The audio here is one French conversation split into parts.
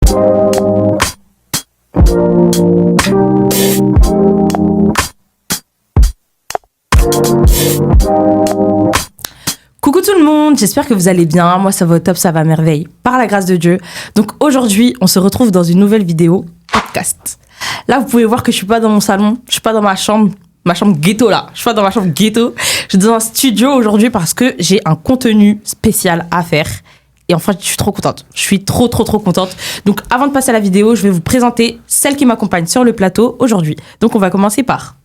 Coucou tout le monde, j'espère que vous allez bien. Moi ça va au top, ça va à merveille, par la grâce de Dieu. Donc aujourd'hui, on se retrouve dans une nouvelle vidéo podcast. Là, vous pouvez voir que je suis pas dans mon salon, je suis pas dans ma chambre ghetto là. Je suis pas dans ma chambre ghetto. Je suis dans un studio aujourd'hui parce que j'ai un contenu spécial à faire. Et enfin, je suis trop contente. Je suis trop contente. Donc avant de passer à la vidéo, je vais vous présenter celle qui m'accompagne sur le plateau aujourd'hui. Donc on va commencer par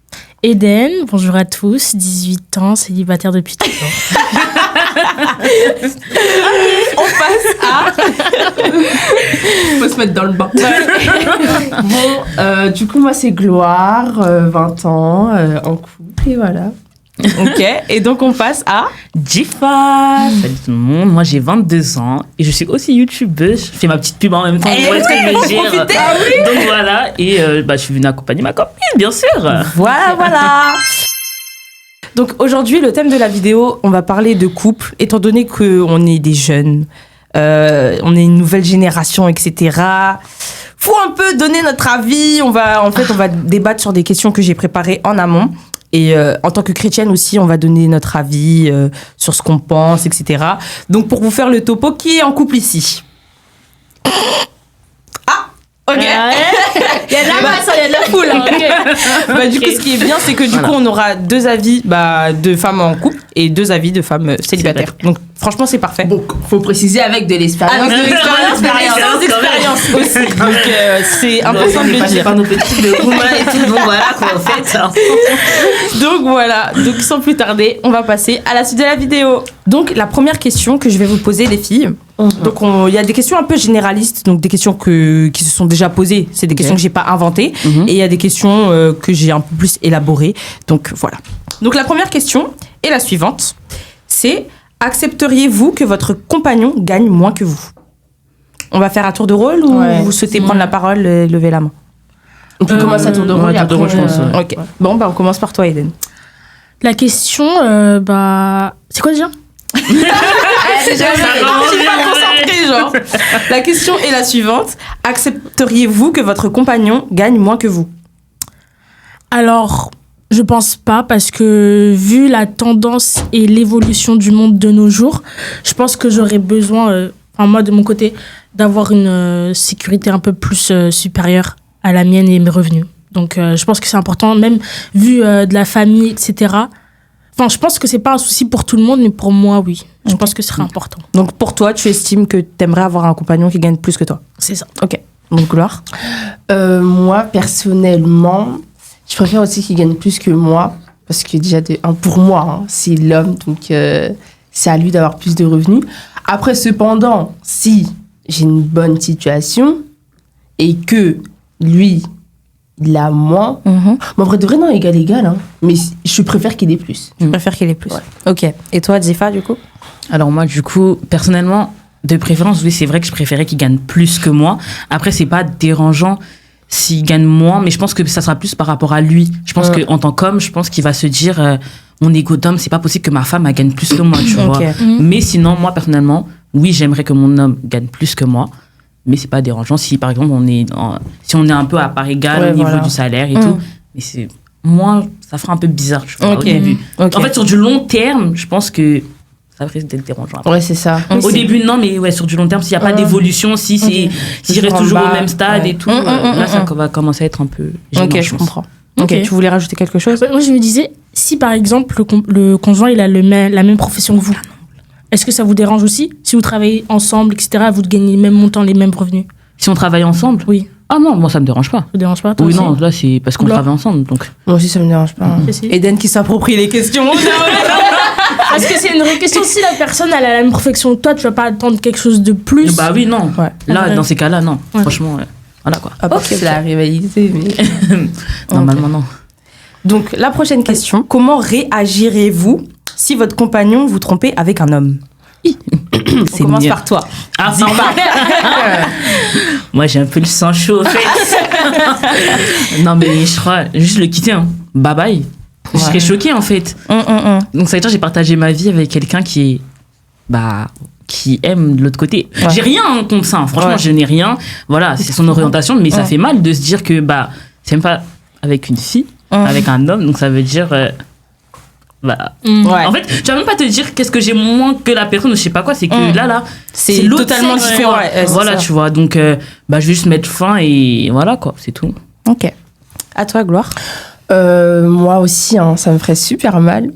Eden, bonjour à tous, 18 ans, célibataire depuis toujours. On passe à... Faut se mettre dans le bain. Bon, du coup, moi, c'est Gloire, 20 ans, en couple, et voilà. Ok, et donc on passe à Jifa. Salut tout le monde, moi j'ai 22 ans et je suis aussi youtubeuse. Je fais ma petite pub en même temps. Vous voyez ce que je veux dire. Donc voilà, et je suis venue accompagner ma copine, bien sûr. Voilà. Donc aujourd'hui, le thème de la vidéo, on va parler de couple, étant donné qu'on est des jeunes, on est une nouvelle génération, etc. Faut un peu donner notre avis. On va débattre sur des questions que j'ai préparées en amont. Et en tant que chrétienne aussi, on va donner notre avis sur ce qu'on pense, etc. Donc, pour vous faire le topo, qui est en couple ici? Ah, ok. Il y a de la masse, il y a de la foule. Hein, okay. Du coup, ce qui est bien, c'est que du coup, on aura deux avis de femmes en couple et deux avis de femmes célibataires. Donc, franchement, c'est parfait. Bon, faut préciser avec de l'expérience. D'expérience aussi. Donc, c'est important de le dire. Par nos petits de Gouma et tout. Donc voilà, quoi, en fait. Donc voilà, donc sans plus tarder, on va passer à la suite de la vidéo. Donc la première question que je vais vous poser, les filles. Donc il y a des questions un peu généralistes, donc des questions qui se sont déjà posées. C'est des questions que j'ai pas inventées. Et il y a des questions que j'ai un peu plus élaborées. Donc voilà. Donc la première question est la suivante. C'est: accepteriez-vous que votre compagnon gagne moins que vous? On va faire un tour de rôle ou vous souhaitez prendre la parole et lever la main? On peut commencer à tour de rôle et après, je pense. Ok. Bon, on commence par toi, Eden. La question, c'est quoi déjà? Je suis pas concentrée, genre. La question est la suivante. Accepteriez-vous que votre compagnon gagne moins que vous? Alors, je pense pas, parce que vu la tendance et l'évolution du monde de nos jours, je pense que j'aurais besoin, moi de mon côté, d'avoir une sécurité un peu plus supérieure à la mienne et mes revenus. Donc, je pense que c'est important, même vu de la famille, etc. Enfin, je pense que c'est pas un souci pour tout le monde, mais pour moi, oui. Je pense que ce serait important. Donc, pour toi, tu estimes que t'aimerais avoir un compagnon qui gagne plus que toi? C'est ça. Ok. Donc, Gloire? Moi, personnellement, je préfère aussi qu'il gagne plus que moi. Parce que déjà, pour moi, c'est l'homme, donc c'est à lui d'avoir plus de revenus. Après, cependant, si j'ai une bonne situation et que lui, il a moins, en vrai de vrai, non, égal, hein. Mais je préfère qu'il ait plus. Je préfère qu'il ait plus. Ouais. Ok. Et toi, Jifa, du coup? Alors moi, du coup, personnellement, de préférence, oui, c'est vrai que je préférais qu'il gagne plus que moi. Après, c'est pas dérangeant s'il gagne moins, mais je pense que ça sera plus par rapport à lui. Je pense qu'en tant qu'homme, je pense qu'il va se dire, mon égo d'homme, c'est pas possible que ma femme elle gagne plus que moi, tu vois. Mais sinon, moi, personnellement, oui, j'aimerais que mon homme gagne plus que moi. Mais c'est pas dérangeant si, par exemple, si on est un peu à part égale au niveau du salaire et tout. Mais c'est moins, ça fera un peu bizarre, tu vois, au début. En fait, sur du long terme, je pense que ça risque d'être dérangeant. Ouais, c'est ça. Au début, non, mais ouais, sur du long terme, s'il n'y a pas d'évolution, si je reste toujours au même stade et tout, là, ça va commencer à être un peu gênant, je comprends. Ok, tu voulais rajouter quelque chose? Moi, je me disais, si par exemple, le conjoint, il a la même profession que vous, est-ce que ça vous dérange aussi? Si vous travaillez ensemble, etc., vous gagnez le même montant, les mêmes revenus? Si on travaille ensemble? Oui. Ah non, moi ça me dérange pas. Ça te dérange pas, toi Oui, aussi? non, là c'est parce qu'on travaille ensemble, donc. Moi aussi ça me dérange pas. Eden qui s'approprie les questions. Parce que c'est une vraie question. Si la personne elle a la même profession que toi, tu vas pas attendre quelque chose de plus? Bah oui, non. Là, dans ces cas-là, non. Franchement, voilà quoi. C'est la rivalité, mais. Normalement, non. Donc, la prochaine question. Comment réagirez-vous si votre compagnon vous trompait avec un homme? On commence par toi. Ah, ça Moi, j'ai un peu le sang chaud, au fait. Non, mais je crois juste le quitter. Hein. Bye bye. Je serais choquée, en fait. Donc, ça veut dire que j'ai partagé ma vie avec quelqu'un qui qui aime de l'autre côté. Ouais. J'ai rien contre ça, hein. Franchement, Ouais. je n'ai rien. Voilà, c'est son orientation, mais ça Ouais. fait mal de se dire que c'est même pas avec une fille, avec un homme, donc ça veut dire. Ouais. En fait, tu vas même pas te dire qu'est-ce que j'ai moins que la personne ou je sais pas quoi, c'est que là, C'est l'autre totalement sexe, différent. quoi. Ouais, c'est Voilà, ça. tu vois. Donc, je vais juste mettre fin et voilà, quoi, c'est tout. Ok. À toi, Gloire. Moi aussi, hein, ça me ferait super mal.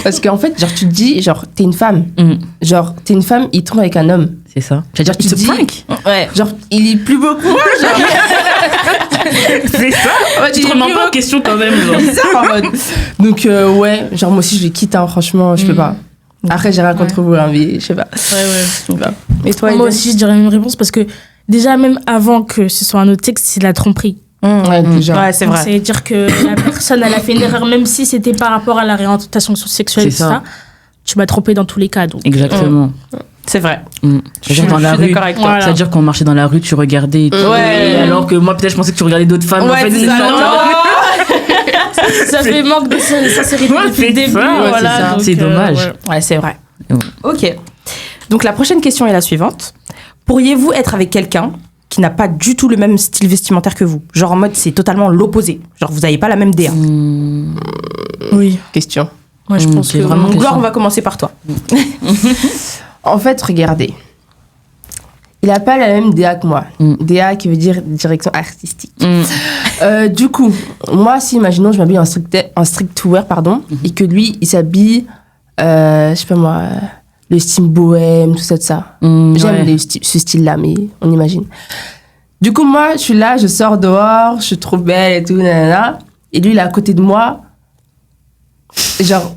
Parce qu'en fait, genre, tu te dis, genre, t'es une femme. Genre, t'es une femme, il tombe avec un homme. C'est ça. Tu vas dire, Tu tu te te dis- prank. Ouais. Genre, il est plus beau que moi, genre. C'est ça. Ouais, Tu il te est remets plus pas en beau. question quand même, genre. Bizarre, en mode. Donc, ouais, genre, moi aussi, je les quitte, hein, franchement, je peux pas. Après, j'ai rien contre vous, hein, mais je sais pas. Ouais, ouais. Je sais pas. Et toi, Moi Eden aussi, je dirais la même réponse parce que déjà, même avant que ce soit un autre texte, c'est de la tromperie. Ouais, déjà. Ouais, c'est Donc, vrai. ça veut dire que la personne, elle a fait une erreur, même si c'était par rapport à la réorientation sexuelle, C'est tout ça. ça. Tu m'as trompé dans tous les cas. Donc, Exactement. C'est vrai. C'est-à-dire dans la je suis rue. d'accord avec toi. Voilà. C'est-à-dire qu'on marchait dans la rue, tu regardais et tout. Ouais. Et alors que moi, peut-être, je pensais que tu regardais d'autres femmes. mais en Ouais, fait, c'est ça. ça fait manque de sincérité Ouais, depuis le c'est début. ça, voilà, c'est ça. donc, C'est dommage. ouais. Ouais, c'est vrai. Ouais. Ok. Donc la prochaine question est la suivante. Pourriez-vous être avec quelqu'un qui n'a pas du tout le même style vestimentaire que vous? Genre en mode c'est totalement l'opposé. Genre vous n'avez pas la même DA. Oui, Question. moi je pense c'est que. vraiment- Donc, Gloire, question. on va commencer par toi. En fait, regardez. Il a pas la même DA que moi. DA qui veut dire direction artistique. Du coup, moi, si imaginons, je m'habille en streetwear, pardon, et que lui, il s'habille, je sais pas moi, le style bohème, tout ça, de ça. J'aime ce style-là, mais on imagine. Du coup, moi, je suis là, je sors dehors, je suis trop belle et tout, nanana. Et lui, il est à côté de moi. Genre,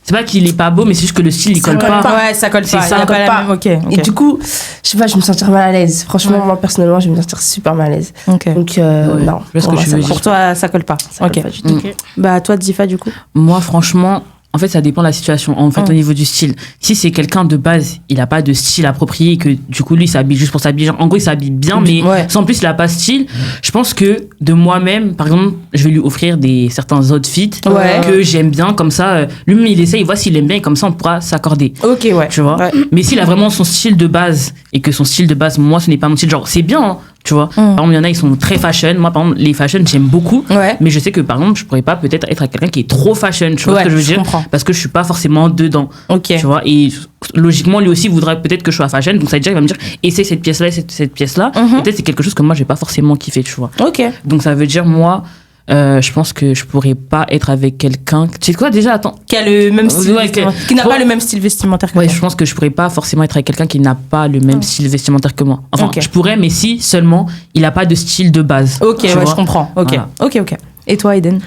C'est pas qu'il est pas beau, mais c'est juste que le style, il colle pas. Ouais, ça colle C'est pas. ça, Il a ça colle la pas. même- Ok. et du coup, je sais pas, je vais me sentir mal à l'aise. Franchement, moi, personnellement, je vais me sentir super mal à l'aise. Ok. Donc, Ouais, non. je vois ce pour que moi, tu ça veux va. dire. Pour toi, ça colle pas. Ça Ok. colle pas du tout. Ok. Bah toi, Difa, du coup. Moi, franchement, en fait, ça dépend de la situation. En fait, au niveau du style. Si c'est quelqu'un de base, il a pas de style approprié et que du coup, lui, il s'habille juste pour s'habiller. Genre, en gros, il s'habille bien, mais Ouais. sans plus, il a pas de style. Je pense que de moi-même, par exemple, je vais lui offrir certains outfits Ouais. que j'aime bien. Comme ça, lui-même, il essaye, il voit s'il aime bien et comme ça, on pourra s'accorder. Ok, ouais. Tu vois. Ouais. Mais s'il a vraiment son style de base et que son style de base, moi, ce n'est pas mon style, genre, c'est bien, hein, tu vois. Par exemple, il y en a, ils sont très fashion. Moi, par exemple, les fashion, j'aime beaucoup. Ouais. Mais je sais que, par exemple, je pourrais pas peut-être être avec quelqu'un qui est trop fashion, tu vois Ouais, ce que je veux je dire. comprends. Parce que je suis pas forcément dedans, Ok. tu vois. Et logiquement, lui aussi voudrait peut-être que je sois fashion. Donc, ça veut dire, il va me dire, essaie cette pièce-là, cette pièce-là. Mhm. Peut-être c'est quelque chose que moi, j'ai pas forcément kiffé, tu vois. Ok. Donc, ça veut dire, moi, je pense que je pourrais pas être avec quelqu'un. Tu sais quoi, déjà, attends. Qui a le même style Ouais, vestimentaire. Qui n'a Bon. pas le même style vestimentaire que Ouais, toi. je pense que je pourrais pas forcément être avec quelqu'un qui n'a pas le même style vestimentaire que moi. Enfin, Ok. je pourrais, mais si seulement il a pas de style de base. Ok, tu ouais, vois. je comprends. Ok. Voilà. Ok. Et toi, Eden?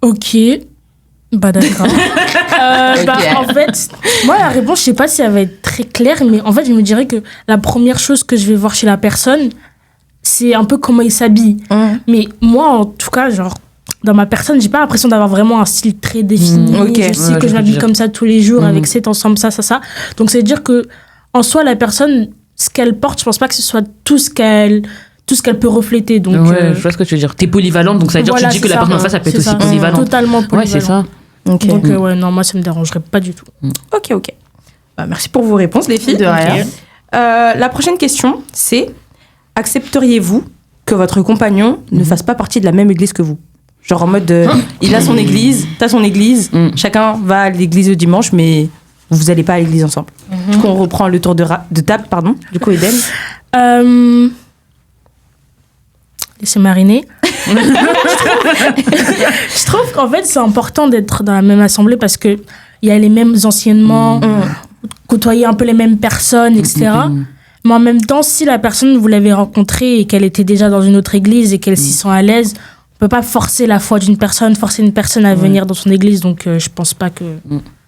Ok. Bah d'accord. En fait, moi la réponse, je sais pas si elle va être très claire, mais en fait, je me dirais que la première chose que je vais voir chez la personne, c'est un peu comment il s'habille. Mais moi, en tout cas, genre, dans ma personne, j'ai pas l'impression d'avoir vraiment un style très défini. Ok. Je sais Ouais, que je je peux m'habille dire. comme ça tous les jours, avec cet ensemble, ça. Donc, ça veut dire que, en soi, la personne, ce qu'elle porte, je pense pas que ce soit tout ce qu'elle peut refléter. Donc, Ouais, je vois ce que tu veux dire. T'es polyvalente, donc ça veut dire voilà, que tu dis que c'est la ça. personne en face, ça peut être C'est aussi ça. polyvalente. Totalement polyvalente. Ouais, c'est ça. Ok. Donc, ouais, non, moi, ça me dérangerait pas du tout. Ok. Bah, merci pour vos réponses, les filles. De rien. La prochaine question, c'est accepteriez-vous que votre compagnon ne fasse pas partie de la même église que vous? Genre en mode, il a son église, t'as son église, chacun va à l'église le dimanche, mais vous allez pas à l'église ensemble. Du coup, on reprend le tour de table, pardon. Du coup, Eden. Laissez mariner. Je trouve qu'en fait, c'est important d'être dans la même assemblée parce que il y a les mêmes enseignements, côtoyer un peu les mêmes personnes, etc. Mais en même temps, si la personne, vous l'avez rencontrée et qu'elle était déjà dans une autre église et qu'elle s'y sent à l'aise, on peut pas forcer la foi d'une personne, forcer une personne à venir dans son église. Donc, je pense pas que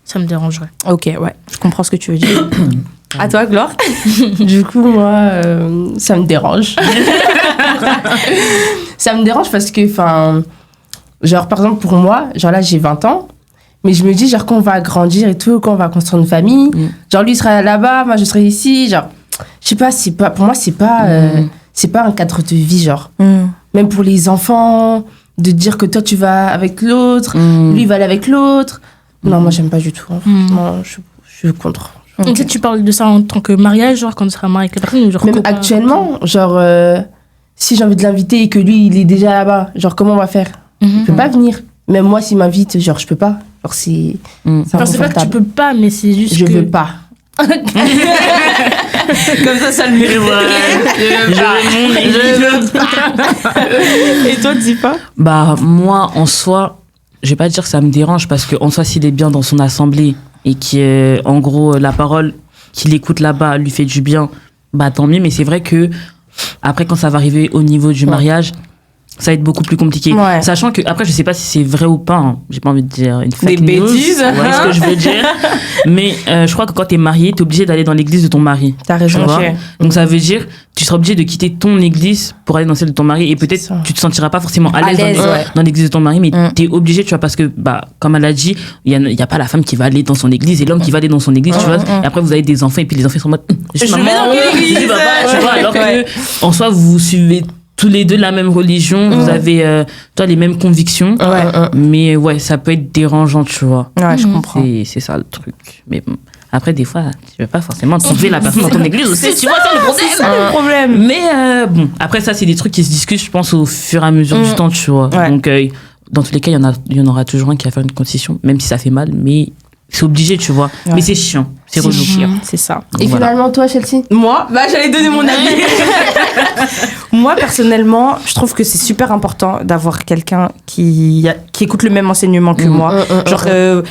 ça me dérangerait. Ok, ouais, je comprends ce que tu veux dire. À toi, Gloire. Du coup, moi, ça me dérange. Ça me dérange parce que, enfin, genre, par exemple, pour moi, genre là, j'ai 20 ans, mais je me dis, genre, quand on va grandir et tout, quand on va construire une famille, genre, lui sera là-bas, moi, je serai ici, genre, je sais pas, pour moi, c'est pas un cadre de vie, genre. Même pour les enfants, de dire que toi, tu vas avec l'autre, lui, il va aller avec l'autre. Non, moi, j'aime pas du tout. Hein. Non, je suis contre. Donc, tu parles de ça en tant que mariage, genre quand tu seras marié avec la personne ou genre Même copain, actuellement, genre, si j'ai envie de l'inviter et que lui, il est déjà là-bas, genre, comment on va faire? Il peut pas venir. Même moi, s'il m'invite, genre, je peux pas. Genre, c'est Enfin, c'est pas que tu peux pas, mais c'est juste Je que... veux pas. Comme ça le mérite. Je veux pas. Et toi, dis pas? Bah, moi, en soi, je vais pas dire que ça me dérange parce qu'en soi, s'il est bien dans son assemblée et en gros, la parole qu'il écoute là-bas lui fait du bien, bah, tant mieux. Mais c'est vrai que, après, quand ça va arriver au niveau du mariage, ça va être beaucoup plus compliqué. Ouais. Sachant que, après, je sais pas si c'est vrai ou pas, hein. J'ai pas envie de dire une fake Des news. bêtises. Ouais, ce que je veux dire. Mais je crois que quand t'es marié, t'es obligé d'aller dans l'église de ton mari. T'as raison. Tu vois. Ok. Donc ça veut dire tu seras obligé de quitter ton église pour aller dans celle de ton mari et peut-être Ça. tu te sentiras pas forcément à l'aise ouais. dans l'église de ton mari, mais t'es obligé, tu vois, parce que bah comme elle a dit, il y a pas la femme qui va aller dans son église et l'homme qui va aller dans son église, tu vois. Et après vous avez des enfants et puis les enfants sont en mode Je vais maman, dans quelle église? je dis, papa, tu vois, alors Ouais. que en soi vous suivez tous les deux la même religion, vous avez toi les mêmes convictions, mais ouais ça peut être dérangeant, tu vois. Ouais, je comprends. C'est ça le truc. Mais bon, après, des fois, tu veux pas forcément trouver la personne dans ton église aussi, tu vois, c'est le problème. C'est ça le problème. Mais bon, après, ça, c'est des trucs qui se discutent, je pense, au fur et à mesure du temps, tu vois. Ouais. Donc, dans tous les cas, il y en aura toujours un qui va faire une concession, même si ça fait mal, mais c'est obligé, tu vois. Ouais. Mais c'est chiant, c'est relou. C'est ça. Et Voilà. finalement, toi, Chelsea? Moi, bah j'allais donner mon avis. Moi, personnellement, je trouve que c'est super important d'avoir quelqu'un qui écoute le même enseignement que moi. Genre,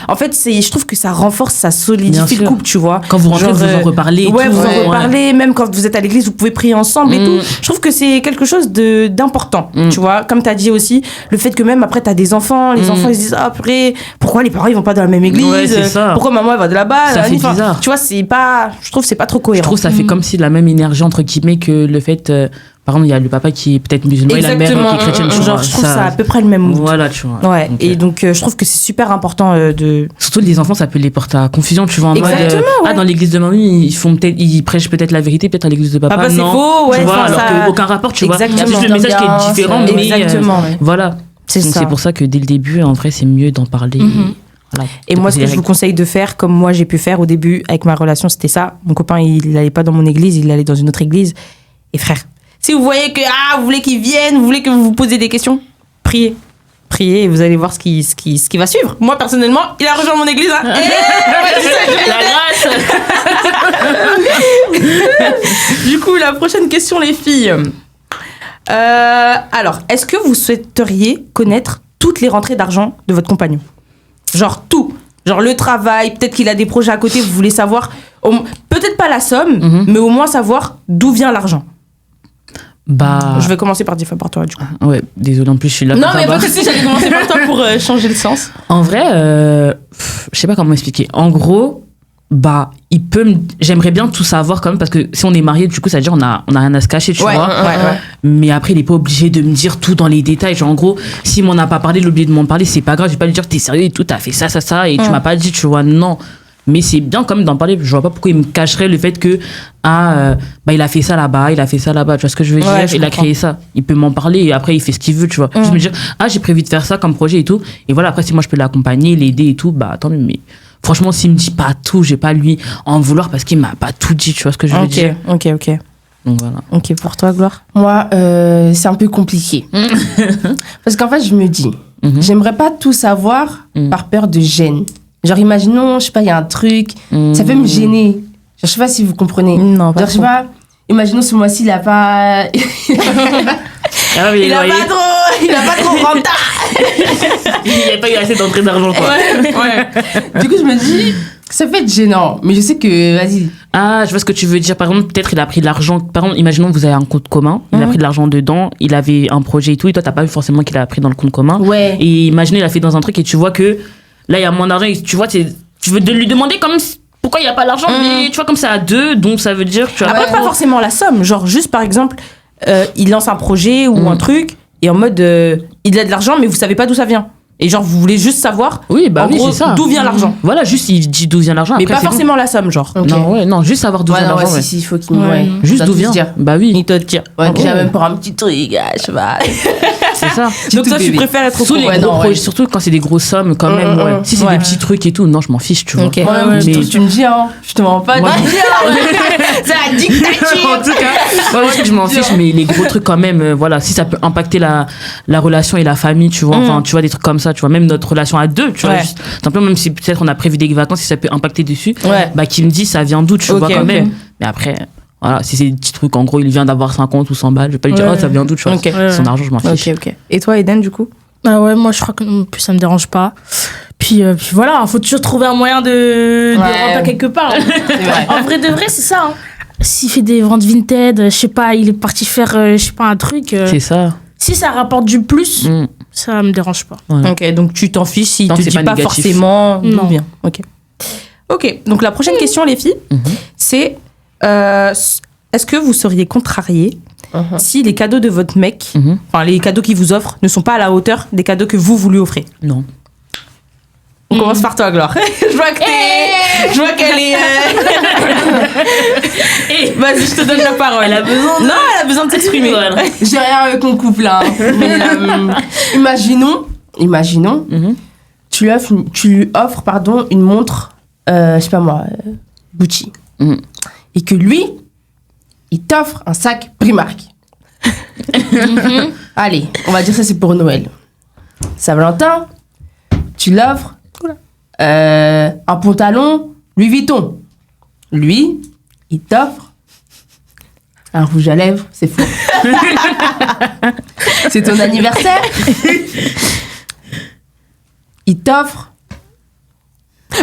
en fait, je trouve que ça renforce, ça Bien solidifie le sûr. couple, tu vois. Quand vous rentrez, Genre, vous en reparlez. et Ouais, tout. vous en Ouais. reparlez, même quand vous êtes à l'église, vous pouvez prier ensemble et tout. Je trouve que c'est quelque chose d'important, tu vois. Comme tu as dit aussi, le fait que même après, tu as des enfants, les enfants ils se disent, ah, purée, pourquoi les parents ils vont pas dans la même église? Ouais, c'est ça. Pourquoi maman elle va de là-bas? Ça fait Enfin, bizarre. Tu vois, c'est pas, je trouve que c'est pas trop Je cohérent. trouve que ça fait comme si la même énergie, entre guillemets, que le fait. Par exemple, il y a le papa qui est peut-être musulman et la mère qui est chrétienne. tu Genre, vois. je trouve ça à peu près le même mood. Voilà, tu vois. Ouais, Donc, et donc je trouve que c'est super important de. surtout les enfants, ça peut les porter à confusion, tu vois. En mode, Exactement, ouais. ah, dans l'église de mamie, ils prêchent peut-être la vérité, peut-être à l'église de papa, Papa, c'est non. faux, ouais, tu vois, enfin, alors ça- qu'aucun rapport, tu vois. Il y a Exactement. juste le message qui est Ambiance, différent, mais Exactement. voilà. C'est Donc ça. c'est pour ça que dès le début, en vrai, c'est mieux d'en parler. Voilà, Et de moi, ce poser que les je vous règles. conseille de faire, comme moi j'ai pu faire au début avec ma relation, c'était ça. Mon copain, il n'allait pas dans mon église, il allait dans une autre église. Et frère, si vous voyez que vous voulez qu'il vienne, vous voulez que vous vous posiez des questions, priez. Priez et vous allez voir ce qui va suivre. Moi, personnellement, il a rejoint mon église. Hein. La grâce. Du coup, la prochaine question, les filles. Alors, est-ce que vous souhaiteriez connaître toutes les rentrées d'argent de votre compagnon? Genre tout. Genre le travail, peut-être qu'il a des projets à côté, vous voulez savoir, peut-être pas la somme, mais au moins savoir d'où vient l'argent. Bah. Je vais commencer par toi, du coup. Ouais, désolé, en plus, je suis là. Non, pour mais savoir. moi aussi, j'allais commencer par toi pour changer le sens. En vrai, je sais pas comment expliquer. En gros, bah, j'aimerais bien tout savoir quand même parce que si on est marié, du coup, ça veut dire on a rien à se cacher, tu vois. ouais. Mais après, il est pas obligé de me dire tout dans les détails. Genre, en gros, s'il m'en a pas parlé, il a oublié de m'en parler, c'est pas grave. Je vais pas lui dire t'es sérieux et tout, t'as fait ça, et tu m'as pas dit, tu vois. Non. Mais c'est bien quand même d'en parler. Je vois pas pourquoi il me cacherait le fait que, bah, il a fait ça là-bas, tu vois ce que je veux dire? Ouais, je Il a comprends. créé ça. Il peut m'en parler et après, il fait ce qu'il veut, tu vois. Je me dis, j'ai prévu de faire ça comme projet et tout. Et voilà, après, si moi je peux l'accompagner, l'aider et tout, bah, tant mieux. Mais franchement, s'il me dit pas tout, j'ai pas lui en vouloir parce qu'il m'a pas tout dit, tu vois ce que je veux dire? Ok. Donc voilà. Ok, pour toi, Gloire? Moi, c'est un peu compliqué. Parce qu'en fait, je me dis, j'aimerais pas tout savoir par peur de gêne. Genre, imaginons, je sais pas, il y a un truc, ça peut me gêner. Genre, je sais pas si vous comprenez. Non, pas Genre, je sais trop. pas, imaginons ce mois-ci, il a pas... Ah, mais Il a pas trop rentable. Il n'y a pas eu assez d'entrée d'argent, quoi. Du coup, je me dis, ça peut être gênant. Mais je sais que, vas-y. Ah, je vois ce que tu veux dire. Par exemple, peut-être il a pris de l'argent. Par exemple, imaginons que vous avez un compte commun. Il a pris de l'argent dedans. Il avait un projet et tout. Et toi, t'as pas vu forcément qu'il a pris dans le compte commun. Ouais. Et imaginez, il a fait dans un truc et tu vois que là, il y a moins d'argent. Et tu vois, tu veux lui demander comme pourquoi il n'y a pas l'argent. Mais tu vois, comme c'est à deux. Donc, ça veut dire que tu as Après, pas forcément la somme. Genre, juste par exemple, il lance un projet ou un truc, et en mode, il a de l'argent, mais vous savez pas d'où ça vient. Et genre, vous voulez juste savoir, Oui, bah en oui, gros, c'est ça. d'où vient l'argent. Voilà, juste il dit d'où vient l'argent. Mais après, pas c'est bon. forcément la somme, genre. Ok. Non, juste savoir d'où Ouais, vient non, ouais, l'argent. si, il faut qu'il. Ouais. Ouais. Juste Ça d'où doit vient. se dire. Bah oui, Il te dire. Ouais, déjà, Ouais. même pour un petit truc, je sais pas. c'est ça. Donc, toi, tout tu bébé. préfères être au Surtout, courant. les Ouais, gros non, projets, ouais. surtout quand c'est des grosses sommes, quand même. Ouais. Si c'est Ouais. des petits trucs et tout, non, je m'en fiche, tu vois. Ok. Ouais, Mais- tu me dis, hein. Je te mens pas. Moi, tu me dis, hein. C'est la dictature. En tout cas, moi, je m'en fiche, mais les gros trucs quand même, voilà, si ça peut impacter la relation et la famille, tu vois, enfin, tu vois, des trucs comme ça, tu vois, même notre relation à deux, tu vois, Ouais. juste, simplement, même si peut-être on a prévu des vacances, si ça peut impacter dessus, Ouais. bah, qui me dit ça vient d'où, tu Ok, vois, quand ok. même. Mais après, voilà, si c'est des petits trucs, en gros, il vient d'avoir 50 ou 100 balles, je vais pas lui dire, Ouais. oh, ça vient d'où, tu vois, Ok. son argent, je m'en fiche. Ok. Et toi, Eden, du coup? Ah ouais, moi je crois que non plus ça me dérange pas. Puis voilà, faut toujours trouver un moyen de rentrer quelque part. C'est vrai. En vrai de vrai, c'est ça. Hein. S'il fait des ventes vintage, je sais pas, il est parti faire, je sais pas, un truc. C'est ça. Si ça rapporte du plus, Mm. ça me dérange pas. Ouais. Ok, donc tu t'en fiches s'il Tant te que c'est dit pas pas négatif. forcément d'où Non. vient. Ok. Ok, donc la prochaine question, les filles, c'est est-ce que vous seriez contrarié si les cadeaux de votre mec, enfin les cadeaux qu'il vous offre, ne sont pas à la hauteur des cadeaux que vous lui offrez? Non. On commence par toi, Glore. Je vois qu'elle est. Vas-y, je te donne la parole. Elle a besoin. Non, elle a besoin de s'exprimer. J'ai rien avec mon couple là. Mais imaginons, tu lui offres pardon, une montre, je sais pas moi, Gucci. Mhm. Et que lui, il t'offre un sac Primark. Allez, on va dire ça c'est pour Noël. Saint-Valentin, tu l'offres un pantalon Louis Vuitton. Lui, il t'offre un rouge à lèvres, c'est faux. C'est ton anniversaire. Il t'offre.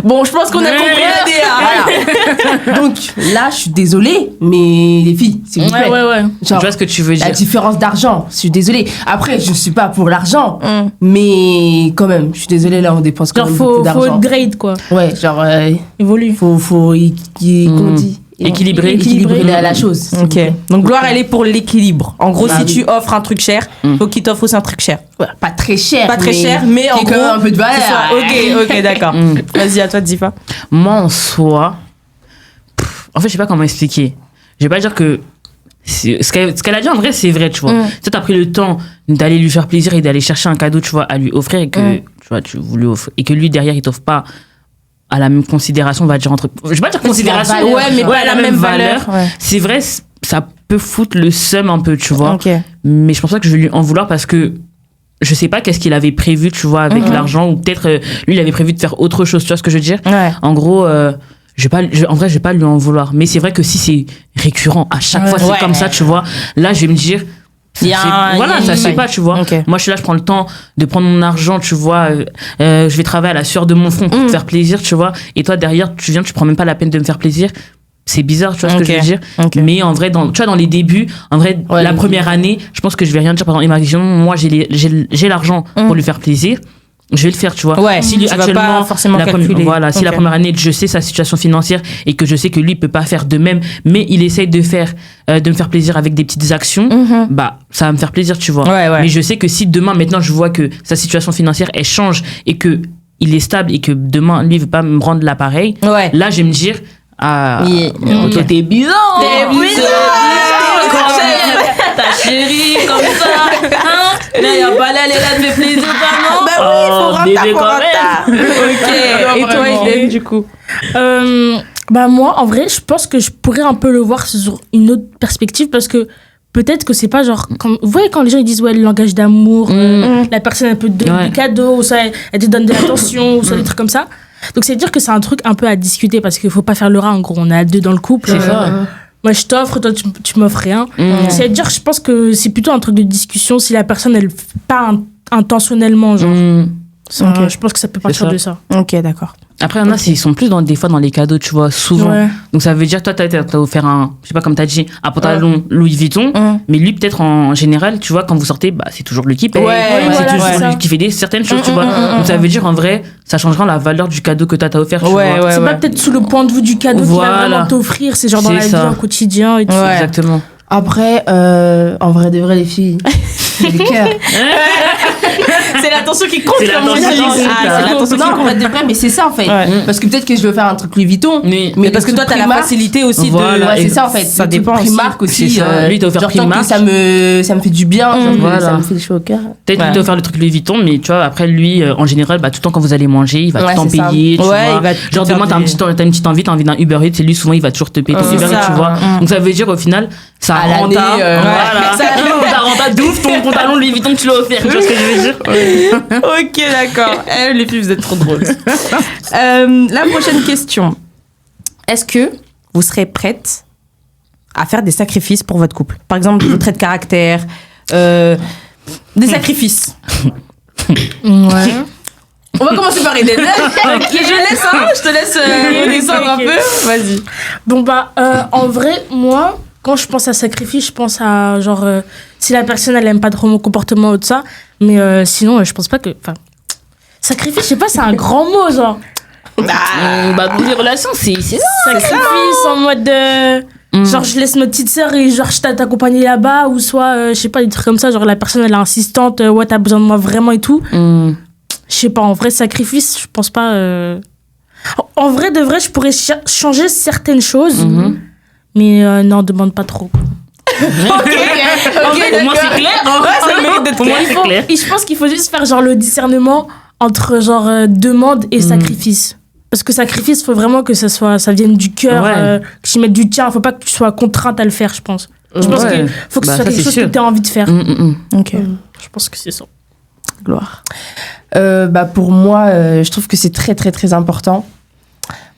Bon, je pense qu'on a compris l'idée. Voilà. Donc là, je suis désolée, mais les filles, s'il vous plaît. Ouais. Je Genre, vois ce que tu veux la dire. différence d'argent, je suis désolée. Après, je suis pas pour l'argent, mais quand même, je suis désolée, là, on dépense quand Genre, même beaucoup faut d'argent. upgrade quoi. Ouais, genre, Évolue. faut comment on dit Équilibrer. équilibrer la chose. s'il vous Ok. plaît. Donc Gloire, elle est pour l'équilibre. En gros, Bah si oui. tu offres un truc cher, faut qu'il t'offre aussi un truc cher. Ouais, pas très cher. Pas très cher, mais en qui est gros, quand même un peu de valeur. c'est ça. Ok, d'accord. Vas-y, à toi, Zifa. Moi, en soi, en fait, je sais pas comment expliquer. Je vais pas dire que ce qu'elle a dit en vrai, c'est vrai, tu vois. Tu as pris le temps d'aller lui faire plaisir et d'aller chercher un cadeau, tu vois, à lui offrir et que, tu vois, tu lui offres, et que lui, derrière, il t'offre pas à la même considération, on va dire entre. Je vais pas dire considération, valeur, Ouais, mais tu vois. pas la même valeur. Ouais. C'est vrai, ça peut foutre le seum un peu, tu vois. Ok. Mais je pense pas que je vais lui en vouloir parce que je sais pas qu'est-ce qu'il avait prévu, tu vois, avec l'argent, ou peut-être lui, il avait prévu de faire autre chose, tu vois ce que je veux dire? Ouais. En gros, en vrai, je vais pas lui en vouloir. Mais c'est vrai que si c'est récurrent, à chaque fois, c'est Ouais. comme ça, tu vois, là, je vais me dire. Il y a Voilà, une ça se fait faille. pas, tu vois. Ok. Moi, je suis là, je prends le temps de prendre mon argent, tu vois. Je vais travailler à la sueur de mon front pour te faire plaisir, tu vois. Et toi, derrière, tu viens, tu prends même pas la peine de me faire plaisir. C'est bizarre, tu vois ce que Ok. je veux dire. Ok. Mais en vrai, tu vois, dans les débuts, en vrai, Ouais, la les première année, je pense que je vais rien dire. Par exemple, imaginons, moi, j'ai l'argent pour lui faire plaisir. Je vais le faire, tu vois. Ouais, si lui, tu vas actuellement, pas forcément la première- calculer. voilà, si la Ok. première année, je sais sa situation financière et que je sais que lui peut pas faire de même, mais il essaye de me faire plaisir avec des petites actions, bah, ça va me faire plaisir, tu vois. Ouais, ouais. Mais je sais que si demain, maintenant, je vois que sa situation financière, elle change et que il est stable et que demain, lui, il veut pas me rendre l'appareil, Ouais. là, je vais me dire, ah, ok, t'es bizarre. T'es Ta chérie, comme ça. Hein? Là, y a pas là, elle est là, te fait plaisir, pas non? Bah oui, il faut Oh, rendre bébé, ta quand même. Ok. Et toi, vraiment. Eden, du coup? Bah moi, en vrai, je pense que je pourrais un peu le voir sur une autre perspective parce que peut-être que c'est pas genre comme vous voyez quand les gens ils disent ouais le langage d'amour, la personne elle peut te donner Ouais. des cadeaux ou ça elle te donne de l'attention ou ça des trucs comme ça. Donc c'est dire que c'est un truc un peu à discuter parce qu'il faut pas faire le rat en gros, on est à deux dans le couple. C'est ça. Moi je t'offre, toi tu m'offres rien. C'est dire je pense que c'est plutôt un truc de discussion si la personne elle fait pas intentionnellement genre. Ok. Je pense que ça peut partir ça. de ça. Ok, d'accord. Après, il y en a, ils sont plus des fois dans les cadeaux, tu vois, souvent. Ouais. Donc, ça veut dire, toi, t'as offert je sais pas, comme t'as dit, un pantalon Louis Vuitton. Mais lui, peut-être en général, tu vois, quand vous sortez, bah, c'est toujours lui qui paye. Ouais, c'est voilà, toujours c'est ça. lui qui fait certaines choses, tu vois. Donc, ça veut dire, en vrai, ça changera la valeur du cadeau que t'as offert, tu Ouais, vois. ouais. C'est pas peut-être sous le point de vue du cadeau qu'il va Voilà. vraiment t'offrir, c'est genre dans C'est la vie ça. au quotidien et tout. Ouais. Exactement. Après, en vrai de vrai, les filles, c'est le cœur. C'est l'attention qui compte. C'est comme on dit. l'attention qui compte, Ah, là. c'est l'attention qui Non, compte. en fait, de vrai, mais c'est ça en fait. Ouais. Parce que peut-être que je veux faire un truc Louis Vuitton, Mais Parce que toi, t'as la facilité aussi Voilà, de. Ouais, c'est et ça en fait. ça Le truc dépend aussi. Primark aussi. C'est ça. Lui, il doit faire genre, tant Primark. que ça me fait du bien, genre, Voilà. ça me fait chaud au cœur. Peut-être Ouais. qu'il doit faire le truc Louis Vuitton, mais tu vois, après, lui, en général, bah, tout le temps quand vous allez manger, il va Ouais, tout le temps c'est ça. payer. Tu Ouais, vois. il va Genre, te faire demain, t'as une petite envie, t'as envie d'un Uber Eats, et lui, souvent, il va toujours te payer ton C'est Uber Eats, ça. tu vois. Donc, ça veut dire, au final, ça À rend l'année, Voilà. ouais. Ça rend d'ouf ton pantalon Louis Vuitton que tu l'as offert. Tu vois ce que je veux dire? Ok, d'accord. Les filles, vous êtes trop drôles. La prochaine question. Est-ce que vous serez prête à faire des sacrifices pour votre couple? Par exemple, vos traits de caractère, des sacrifices. Ouais. On va commencer par Eden. Je te laisse descendre un Ok. peu. Vas-y. Bon, en vrai, moi, quand je pense à sacrifice, je pense à genre, si la personne, elle aime pas trop mon comportement ou de ça, mais sinon, je pense pas que. Enfin, sacrifice, je sais pas, c'est un grand mot, genre. Bah, pour les relations, c'est ça. Sacrifice en mode de. Genre, je laisse ma petite sœur et genre, je t'accompagne là-bas, ou soit, je sais pas, des trucs comme ça, genre, la personne, elle est insistante, ouais, t'as besoin de moi vraiment et tout. Je sais pas, en vrai, sacrifice, je pense pas. En vrai, de vrai, je pourrais changer certaines choses, mais non, demande pas trop. Ok, Au moins, c'est clair. Ouais, ça mérite d'être Au moins, clair. c'est clair. Et je pense qu'il faut juste faire genre le discernement entre genre demande et sacrifice. Parce que sacrifice, faut vraiment que ça vienne du cœur, Ouais. que tu mettes du tien. Faut pas que tu sois contrainte à le faire, je pense. Je pense Ouais. qu'il faut que Bah, ce soit ça, quelque c'est chose sûr. que tu as envie de faire. Ok. Je pense que c'est ça. Gloire. Pour moi, je trouve que c'est très très très important.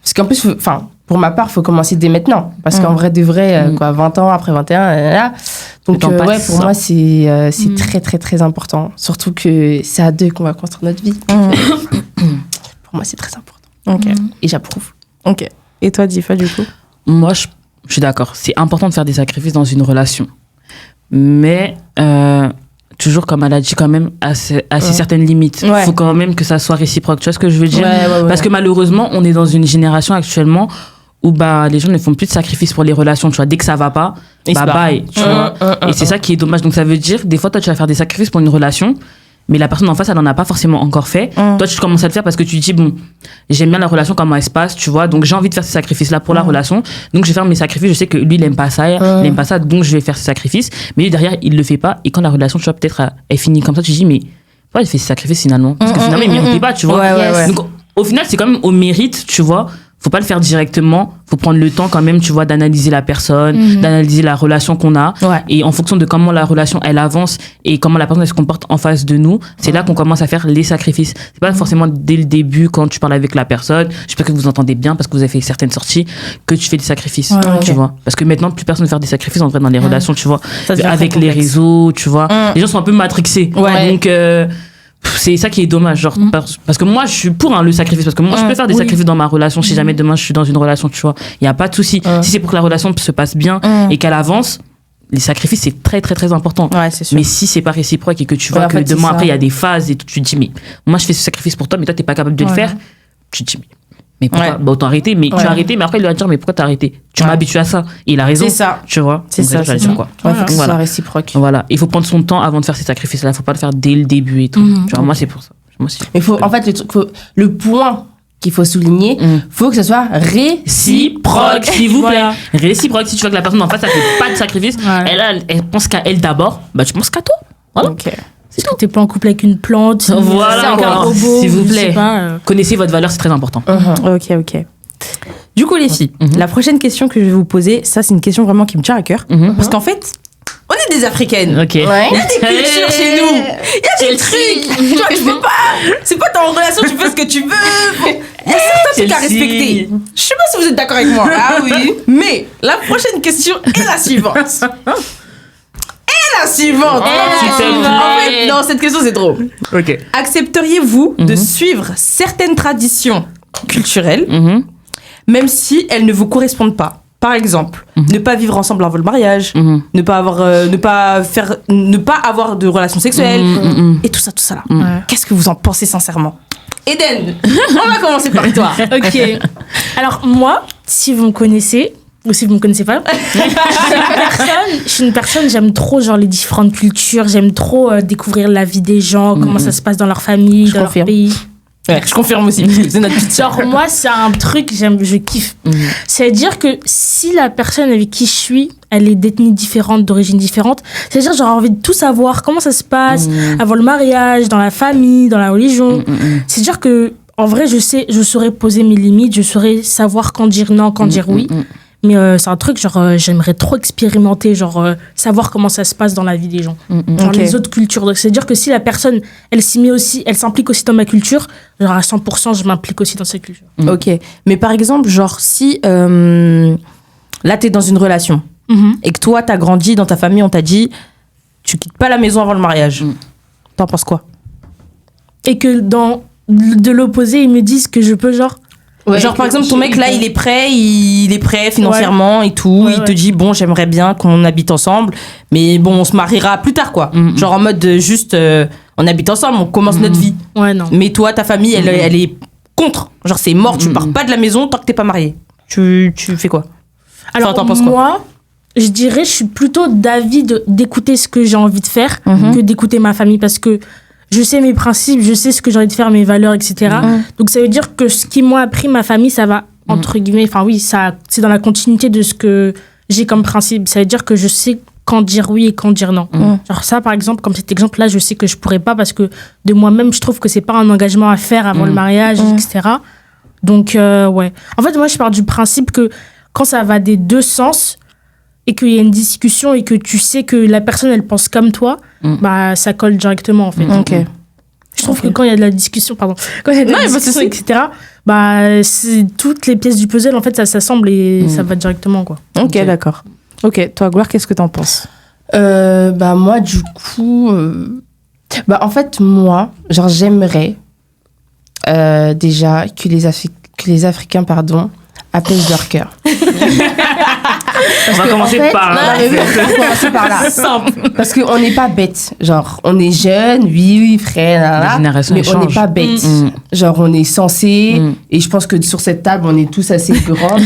Parce qu'en plus, pour ma part, il faut commencer dès maintenant. Parce qu'en vrai de vrai, 20 ans après 21, là. Donc, Le temps ouais, passe. pour moi, c'est très très très important. Surtout que c'est à deux qu'on va construire notre vie. Pour moi, c'est très important. Ok. Et j'approuve. Ok. Et toi, Difa, du coup? Moi, je suis d'accord. C'est important de faire des sacrifices dans une relation. Mais, toujours, comme elle a dit, quand même, à certaines limites. Il Ouais. faut quand même que ça soit réciproque. Tu vois ce que je veux dire? Ouais. Parce que malheureusement, on est dans une génération actuellement où les gens ne font plus de sacrifices pour les relations. Tu vois, dès que ça va pas, Ils se barrent. bye. Tu vois? Et c'est ça qui est dommage. Donc, ça veut dire, des fois, toi, tu vas faire des sacrifices pour une relation. Mais la personne en face, elle n'en a pas forcément encore fait. Toi, tu commences à le faire parce que tu te dis, bon, j'aime bien la relation, comment elle se passe, tu vois. Donc, j'ai envie de faire ces sacrifices-là pour la relation. Donc, je vais faire mes sacrifices. Je sais que lui, il aime pas ça, il aime pas ça. Donc, je vais faire ces sacrifices. Mais lui, derrière, il le fait pas. Et quand la relation, tu vois, peut-être, elle finit comme ça, tu te dis, mais pourquoi il fait ces sacrifices finalement? Parce que finalement, il méritait pas, tu vois. Ouais. Donc, au final, c'est quand même au mérite, tu vois. Faut pas le faire directement. Faut prendre le temps quand même, tu vois, d'analyser la personne, d'analyser la relation qu'on a. Ouais. Et en fonction de comment la relation, elle avance et comment la personne, elle se comporte en face de nous, c'est là qu'on commence à faire les sacrifices. C'est pas forcément dès le début, quand tu parles avec la personne, j'espère que vous entendez bien parce que vous avez fait certaines sorties, que tu fais des sacrifices, tu vois. Parce que maintenant, plus personne ne fait des sacrifices en vrai dans les relations, tu vois. Ça devient Avec très les complexe. réseaux, tu vois. Les gens sont un peu matrixés. Ouais. Donc, c'est ça qui est dommage, genre, parce que moi, je suis pour le sacrifice, parce que moi, je peux faire des sacrifices dans ma relation si jamais demain je suis dans une relation, tu vois. Il n'y a pas de souci. Si c'est pour que la relation se passe bien et qu'elle avance, les sacrifices, c'est très, très, très important. Ouais, c'est sûr. Mais si c'est pas réciproque et que tu Ouais, vois en que fait, c'est demain, ça. après, il y a des phases et tout, tu te dis, mais moi, je fais ce sacrifice pour toi, mais toi, t'es pas capable de le faire, tu te dis, mais pourquoi? Ouais. Bah, autant arrêter, mais tu as arrêté, mais après, il va te dire, mais pourquoi t'as arrêté? Tu m'as habitué à ça. Et il a raison. C'est ça. Tu vois? C'est Donc, ça, j'allais c'est dire ça. quoi. Ouais, faut que ce Voilà. soit réciproque. Voilà, il faut prendre son temps avant de faire ces sacrifices-là. Il faut pas le faire dès le début et tout. Tu vois, moi, c'est pour ça. Moi aussi. Mais en fait, le point qu'il faut souligner, faut que ce soit Réciproque, s'il vous plaît. Voilà. Réciproque, si tu vois que la personne en face, elle fait pas de sacrifice, Ouais. elle pense qu'à elle d'abord, bah, tu penses qu'à toi. Voilà. Ok. Parce que t'es pas en couple avec une plante, Voilà, avec un quoi. robot, S'il vous je sais plaît. pas, Connaissez votre valeur, c'est très important. Ok. Du coup, les filles, la prochaine question que je vais vous poser, ça, c'est une question vraiment qui me tient à cœur. Parce qu'en fait, on est des Africaines. Ok. Il y a des cultures chez nous. Il y a des trucs. Tu vois, tu peux pas. C'est pas t'es en relation, tu fais ce que tu veux. Il y a certains trucs à Chelsea. respecter. Je sais pas si vous êtes d'accord avec moi. Ah oui. Mais la prochaine question est la suivante. En s'il te plaît. fait, non, cette question, c'est trop. Ok. Accepteriez-vous de suivre certaines traditions culturelles, même si elles ne vous correspondent pas? Par exemple, ne pas vivre ensemble avant le mariage, ne pas avoir de relations sexuelles, et tout ça là. Qu'est-ce que vous en pensez sincèrement? Eden, on va commencer par toi. Ok. Alors moi, si vous me connaissez, ou si vous me connaissez pas, je suis une personne, j'aime trop genre les différentes cultures, j'aime trop découvrir la vie des gens, comment ça se passe dans leur famille, Je dans confirme. leur pays. Ouais, je confirme aussi, parce que c'est notre petite sœur. Genre moi c'est un truc, je kiffe. C'est-à-dire que si la personne avec qui je suis, elle est d'ethnie différente, d'origine différente, c'est-à-dire j'aurais envie de tout savoir, comment ça se passe avant le mariage, dans la famille, dans la religion. C'est-à-dire que en vrai, je saurais poser mes limites, je saurais savoir quand dire non, quand dire oui. Mais c'est un truc, genre, j'aimerais trop expérimenter, genre, savoir comment ça se passe dans la vie des gens, dans les autres cultures. Donc, c'est-à-dire que si la personne, elle s'implique aussi dans ma culture, genre, à 100%, je m'implique aussi dans sa culture. Ok. Mais par exemple, genre, si là, t'es dans une relation et que toi, t'as grandi dans ta famille, on t'a dit, tu quittes pas la maison avant le mariage. T'en penses quoi? Et que de l'opposé, ils me disent que je peux, genre... Ouais, genre, par exemple, ton mec, là, il est prêt financièrement et tout. Ouais, il te dit, bon, j'aimerais bien qu'on habite ensemble, mais bon, on se mariera plus tard, quoi. Genre, en mode, juste, on habite ensemble, on commence notre vie. Ouais, non. Mais toi, ta famille, elle est contre. Genre, c'est mort, tu pars pas de la maison tant que t'es pas marié. Tu fais quoi? Alors, t'en penses quoi? moi, je dirais, je suis plutôt d'avis d'écouter ce que j'ai envie de faire que d'écouter ma famille, parce que je sais mes principes, je sais ce que j'ai envie de faire, mes valeurs, etc. Donc, ça veut dire que ce qu'ils m'ont appris, ma famille, ça va, entre guillemets, enfin oui, c'est dans la continuité de ce que j'ai comme principe. Ça veut dire que je sais quand dire oui et quand dire non. Genre ça, par exemple, comme cet exemple-là, je sais que je pourrais pas parce que de moi-même, je trouve que c'est pas un engagement à faire avant le mariage, etc. Donc, ouais. En fait, moi, je pars du principe que quand ça va des deux sens et qu'il y a une discussion et que tu sais que la personne, elle pense comme toi, bah, ça colle directement, en fait. Ok. Je trouve que quand il y a de la discussion, quand il y a de la discussion, etc., bah, toutes les pièces du puzzle, en fait, ça s'assemble et ça va directement, quoi. Ok, d'accord. Ok, toi, Gloire, qu'est-ce que t'en penses? Bah moi, du coup... Bah en fait, moi, genre, j'aimerais déjà que les Africains, pardon, apaisent leur cœur. On va commencer par là. On va commencer par là. Simple. Parce qu'on n'est pas bêtes. Genre, on est jeunes, oui, frère, là, Les là, générations mais on n'est changent. pas bêtes. Genre, on est censé, et je pense que sur cette table, on est tous assez grandes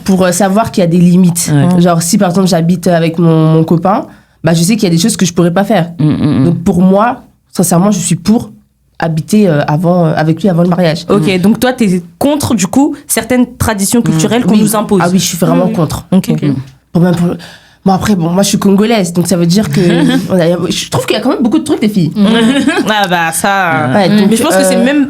pour savoir qu'il y a des limites. Ouais. Genre, si par exemple, j'habite avec mon copain, bah, je sais qu'il y a des choses que je pourrais pas faire. Donc, pour moi, sincèrement, je suis pour habiter avec lui avant le mariage. Ok, donc toi, t'es contre, du coup, certaines traditions culturelles qu'on Oui. nous impose. Ah oui, je suis vraiment contre. Ok. Bon, après, moi, je suis congolaise, donc ça veut dire que... je trouve qu'il y a quand même beaucoup de trucs, les filles. Ah bah ça... Ouais, donc, mais je pense que c'est même...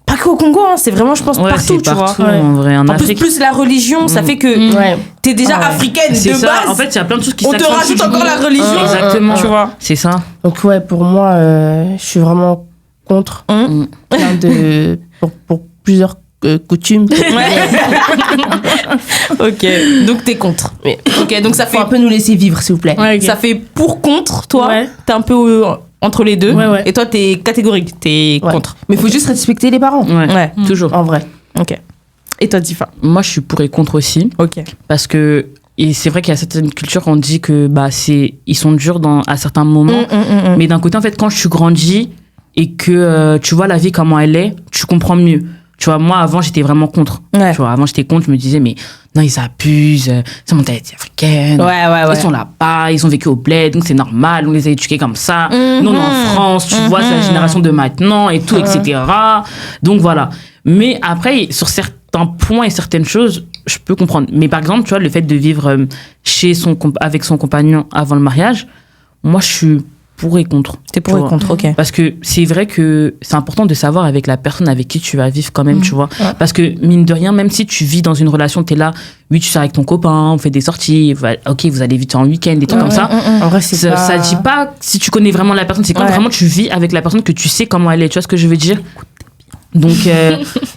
Pas qu'au Congo, hein, c'est vraiment, je pense, Ouais, partout, c'est tu vois. partout, en vrai. En En plus, Afrique, plus la religion, ça fait que Ouais. t'es déjà africaine c'est de ça. base. En fait, il y a plein de choses qui on te s'accentuent. rajoute encore la religion. Exactement. Tu vois. C'est ça. Donc, ouais, pour moi, je suis vraiment contre pour plusieurs coutumes. Ok, donc t'es contre. Ok, donc ça fait Faut un peu nous laisser vivre, s'il vous plaît. Ouais, ok. ça fait pour contre, toi. Ouais. T'es un peu entre les deux. Ouais. Et toi, t'es catégorique, t'es Ouais. contre. Mais il faut juste respecter les parents, Ouais. Ouais. Toujours. en vrai. Ok. Et toi, Tifa? Moi, je suis pour et contre aussi. Ok. Parce que et c'est vrai qu'il y a certaines cultures on dit que bah ils sont durs à certains moments. Mais d'un côté, en fait, quand tu grandis et que tu vois la vie comment elle est, tu comprends mieux. Tu vois, moi, avant, j'étais vraiment contre. Ouais. Tu vois, avant, j'étais contre. Je me disais, mais non, ils abusent. C'est mon mentalité africaine. Ouais. Ils sont là-bas, ils ont vécu au bled, donc c'est normal, on les a éduqués comme ça. Nous, on est en France, tu vois, c'est la génération de maintenant et tout, etc. Donc voilà. Mais après, sur certains points et certaines choses, je peux comprendre. Mais par exemple, tu vois, le fait de vivre avec son compagnon avant le mariage, moi, je suis pour et contre. T'es pour Tu et vois. contre, ok. Parce que c'est vrai que c'est important de savoir avec la personne avec qui tu vas vivre quand même, tu vois. Parce que mine de rien, même si tu vis dans une relation, t'es là, oui, tu sors avec ton copain, on fait des sorties, ok, vous allez vite en week-end, des trucs comme ça. En vrai, c'est Ça dit pas si tu connais vraiment la personne, c'est quand vraiment tu vis avec la personne que tu sais comment elle est, tu vois ce que je veux dire? Donc,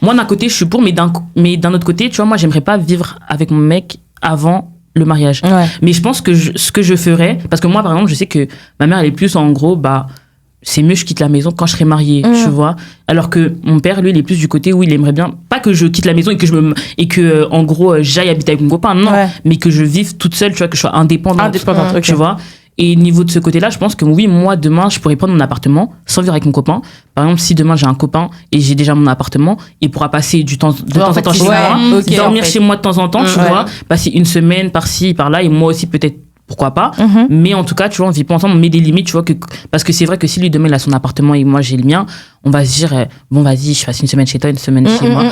moi, d'un côté, je suis pour, mais d'un autre côté, tu vois, moi, j'aimerais pas vivre avec mon mec avant le mariage. Ouais. Mais je pense que ce que je ferais, parce que moi, par exemple, je sais que ma mère, elle est plus en gros, bah, c'est mieux je quitte la maison quand je serai mariée, tu vois. Alors que mon père, lui, il est plus du côté où il aimerait bien, pas que je quitte la maison et que en gros, j'aille habiter avec mon copain, non, mais que je vive toute seule, tu vois, que je sois indépendante, Indépendante, ok. tu vois. Et niveau de ce côté-là, je pense que oui, moi, demain, je pourrais prendre mon appartement sans vivre avec mon copain. Par exemple, si demain j'ai un copain et j'ai déjà mon appartement, il pourra passer de temps en temps chez moi, dormir chez moi de temps en temps, tu vois, passer une semaine par-ci, par-là, et moi aussi peut-être, pourquoi pas. Mais en tout cas, tu vois, on vit pas ensemble, on met des limites, tu vois, parce que c'est vrai que si lui demain il a son appartement et moi j'ai le mien, on va se dire, bon, vas-y, je passe une semaine chez toi, une semaine chez moi.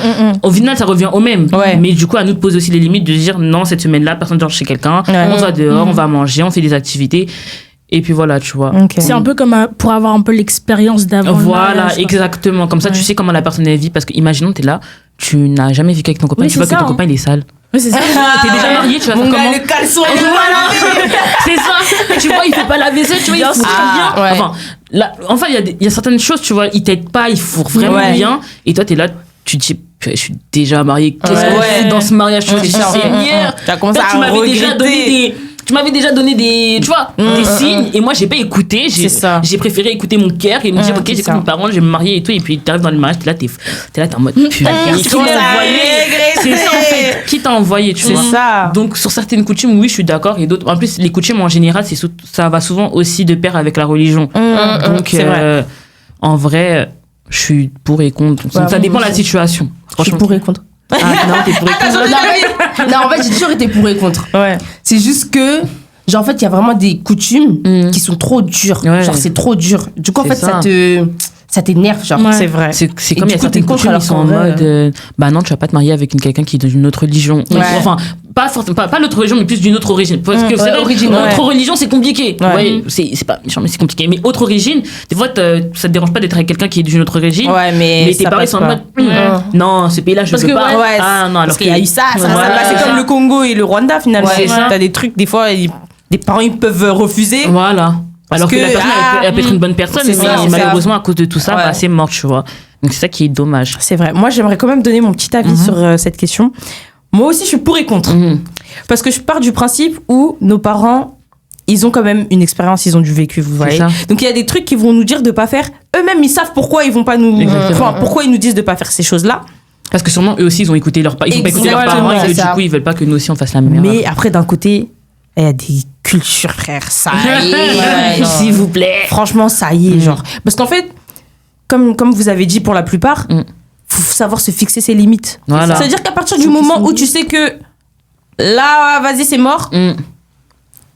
Au final, ça revient au même. Mais du coup, à nous de poser aussi les limites, de dire, non, cette semaine-là, personne ne dort chez quelqu'un, on va dehors, on va manger, on fait des activités. Et puis voilà, tu vois. C'est un peu comme pour avoir un peu l'expérience d'avant. Voilà, exactement. Comme ça, tu sais comment la personne elle vit. Parce que, imaginons, t'es là, tu n'as jamais vécu avec ton copain, tu vois que ton copain il est sale. Oui, c'est ça. T'es déjà marié, tu vas faire comment? Le caleçon, il est C'est ça. Tu vois, il fait pas la vaisselle, tu vois, il faut très bien. Enfin, il y a certaines choses, tu vois, il t'aide pas, il faut vraiment bien. Et toi, t'es là, tu te dis, je suis déjà mariée. Qu'est-ce qu'on fait dans ce mariage? Tu dis, Seigneur. Tu m'avais déjà donné des, tu vois, des signes, et moi j'ai pas écouté, j'ai préféré écouter mon cœur et me dire, ok, j'écoute mes parents, je vais me marier et tout, et puis t'arrives dans le mariage, t'es là, t'es en mode, putain, qui t'a envoyé? C'est ça en fait, qui t'a envoyé, tu vois? C'est ça. Donc sur certaines coutumes, oui, je suis d'accord, et d'autres, en plus, les coutumes en général, ça va souvent aussi de pair avec la religion. Donc, c'est vrai. En vrai, je suis pour et contre. Ça dépend de la situation. Je suis pour et contre. Ah non, t'es pour et contre. Non, en fait, j'ai toujours été pour et contre. C'est juste que, genre, en fait, il y a vraiment des coutumes qui sont trop dures. Genre, c'est trop dur. Du coup, en fait, ça t'énerve, genre. C'est vrai. C'est comme il y a certaines coutumes qui sont en mode, bah non, tu vas pas te marier avec quelqu'un qui est d'une autre religion. Enfin, pas l'autre religion, mais plus d'une autre origine. Parce que c'est autre religion, c'est compliqué. Ouais, c'est pas méchant, mais c'est compliqué. Mais autre origine, des fois, ça te dérange pas d'être avec quelqu'un qui est d'une autre origine. Ouais, mais tes parents sont en mode, non, ce pays-là, je veux pas. Ah non, alors qu'il y a eu ça. C'est comme le Congo et le Rwanda, finalement. T'as des trucs, des fois, des parents, ils peuvent refuser. Voilà. Alors que la personne, elle peut être une bonne personne, mais malheureusement, à cause de tout ça, bah, c'est mort, tu vois. Donc c'est ça qui est dommage. C'est vrai. Moi, j'aimerais quand même donner mon petit avis sur cette question. Moi aussi, je suis pour et contre. Parce que je pars du principe où nos parents, ils ont quand même une expérience, ils ont du vécu, vous voyez. Donc il y a des trucs qu'ils vont nous dire de pas faire. Eux-mêmes, ils savent pourquoi ils vont pas nous... Enfin, pourquoi ils nous disent de pas faire ces choses-là. Parce que sûrement, eux aussi, ils ont écouté leurs parents. Ils ont pas écouté leurs parents et que du coup, ils veulent pas que nous aussi, on fasse la même erreur. Mais après, d'un côté... Il y a des cultures, frère, ça y est, s'il vous plaît. Franchement, ça y est, genre. Parce qu'en fait, comme vous avez dit pour la plupart, faut savoir se fixer ses limites. Voilà. C'est-à-dire qu'à partir du moment où tu sais que là, vas-y, c'est mort,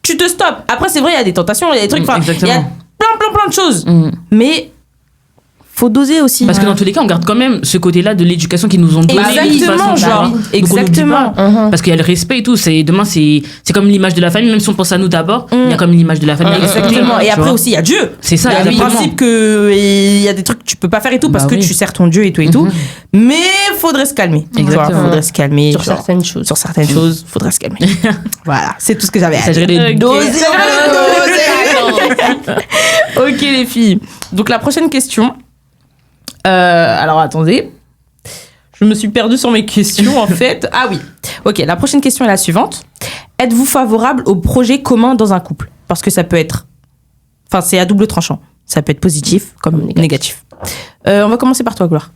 tu te stoppes. Après, c'est vrai, il y a des tentations, il y a des trucs, il y a plein de choses. Mais faut doser aussi. Parce que dans tous les cas, on garde quand même ce côté-là de l'éducation qu'ils nous ont donné. Exactement, genre. Exactement. Parce qu'il y a le respect et tout. Demain, c'est comme l'image de la famille. Même si on pense à nous d'abord, il y a comme l'image de la famille. Exactement. Et après aussi, il y a Dieu. C'est ça, il y a le principe qu'il y a des trucs que tu peux pas faire et tout parce que tu sers ton Dieu et tout et tout. Mais faudrait se calmer. Exactement. Faudrait se calmer. Sur certaines choses. Sur certaines choses, faudrait se calmer. Voilà. C'est tout ce que j'avais à dire. Il s'agirait de doser. Ok, les filles. Donc, la prochaine question. Alors attendez, je me suis perdue sur mes questions en fait. Ah oui, ok, la prochaine question est la suivante. Êtes-vous favorable au projet commun dans un couple? Parce que ça peut être, enfin c'est à double tranchant, ça peut être positif comme négatif. On va commencer par toi, Gloire.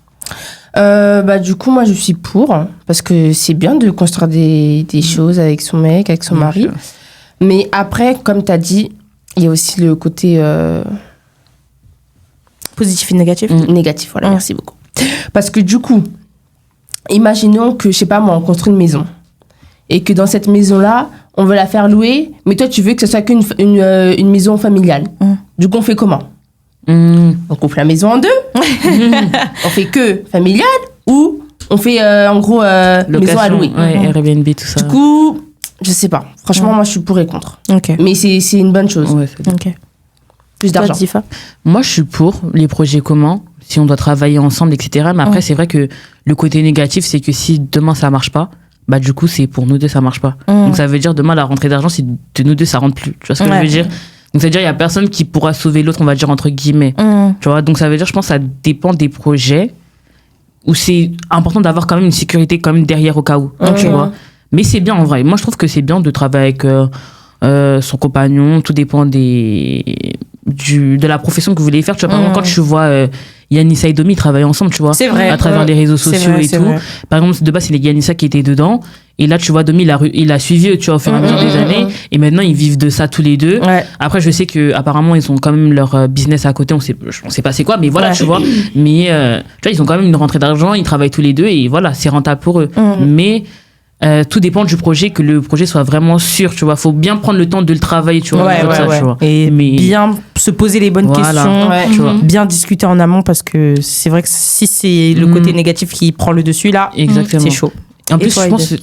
Bah du coup moi je suis pour, parce que c'est bien de construire des choses avec son mec, avec son mari. Mais après, comme tu as dit, il y a aussi le côté... Positif et négatif. Négatif, voilà, merci beaucoup. Parce que du coup, imaginons que, je sais pas moi, on construit une maison. Et que dans cette maison-là, on veut la faire louer, mais toi, tu veux que ce soit qu'une une maison familiale. Du coup, on fait comment? On coupe la maison en deux. On fait que familiale ou on fait, en gros, maison à louer. Ouais, Airbnb, tout ça. Du coup, je sais pas. Franchement, moi, je suis pour et contre. Mais c'est une bonne chose. Ouais, plus d'argent. Moi, je suis pour les projets communs, si on doit travailler ensemble, etc. Mais après, c'est vrai que le côté négatif, c'est que si demain ça marche pas, bah du coup, c'est pour nous deux, ça marche pas. Donc ça veut dire demain, la rentrée d'argent, si de nous deux, ça rentre plus. Tu vois ce que je veux dire? Donc ça veut dire il y a personne qui pourra sauver l'autre, on va dire entre guillemets. Tu vois? Donc ça veut dire, je pense, que ça dépend des projets où c'est important d'avoir quand même une sécurité quand même derrière au cas où. Tu vois? Mais c'est bien en vrai. Moi, je trouve que c'est bien de travailler avec son compagnon. Tout dépend de la profession que vous voulez faire. Tu vois, par exemple, quand tu vois, Yanissa et Domi, ils travaillent ensemble, tu vois. C'est vrai. À travers les réseaux sociaux et tout. Par exemple, de base, c'est les Yanissa qui étaient dedans. Et là, tu vois, Domi, il a suivi, tu vois, au fur et à mesure des années. Et maintenant, ils vivent de ça tous les deux. Ouais. Après, je sais que apparemment ils ont quand même leur business à côté. On sait pas c'est quoi, mais voilà, tu vois. Mais, tu vois, ils ont quand même une rentrée d'argent. Ils travaillent tous les deux et voilà, c'est rentable pour eux. Mais, tout dépend du projet, que le projet soit vraiment sûr, tu vois. Faut bien prendre le temps de le travailler, tu vois. Tu vois. Et bien se poser les bonnes questions, tu vois. bien discuter en amont, parce que c'est vrai que si c'est le côté négatif qui prend le dessus, là, exactement. c'est chaud. En plus, je pense. Je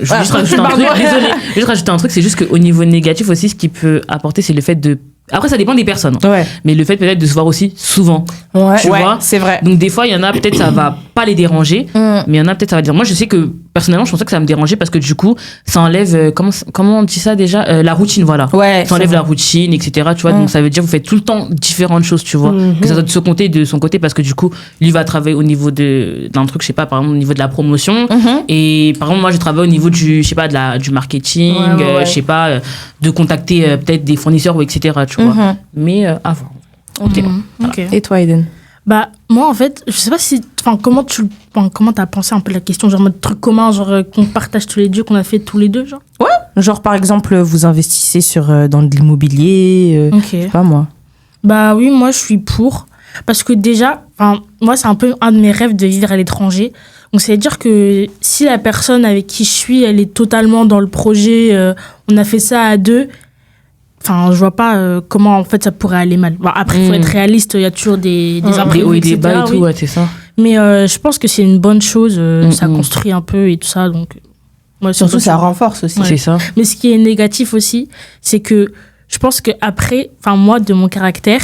vais juste rajouter un truc. Désolée. Je vais juste rajouter un truc. C'est juste qu'au niveau négatif aussi, ce qui peut apporter, c'est le fait de. Après, ça dépend des personnes. Ouais. Mais le fait peut-être de se voir aussi souvent. Ouais, tu vois. C'est vrai. Donc, des fois, il y en a peut-être, ça va pas les déranger. Mais il y en a peut-être, ça va dire. Moi, je sais que personnellement, je pensais que ça me dérangeait parce que du coup, ça enlève. Comment on dit ça déjà la routine, voilà. Ouais. Ça enlève la routine, etc. Tu vois. Donc, ça veut dire que vous faites tout le temps différentes choses, tu vois. Que ça soit de ce côté et de son côté, parce que du coup, lui va travailler au niveau d'un truc, je sais pas, par exemple, au niveau de la promotion. Et par exemple, moi, je travaille au niveau du, je sais pas, du marketing, je sais pas, de contacter peut-être des fournisseurs ou etc. Tu vois. Mais avant. Ok. Et toi, Eden? Bah, moi, en fait, je sais pas si. Enfin, comment t'as pensé un peu la question, genre, mode truc commun, genre, qu'on partage tous les deux, qu'on a fait tous les deux, genre? Ouais. Genre, par exemple, vous investissez dans de l'immobilier. Ok. Je sais pas, moi. Bah oui, moi, je suis pour. Parce que déjà, moi, c'est un peu un de mes rêves de vivre à l'étranger. Donc, c'est-à-dire que si la personne avec qui je suis, elle est totalement dans le projet, on a fait ça à deux, enfin, je vois pas comment, en fait, ça pourrait aller mal. Bon, après, il faut être réaliste, il y a toujours des imprévus, hauts et des etc., bas et tout, ouais, c'est ça. Mais je pense que c'est une bonne chose, ça construit un peu et tout ça, donc... Ouais, surtout, ça renforce aussi. Ouais. C'est ça. Mais ce qui est négatif aussi, c'est que je pense qu'après, moi, de mon caractère,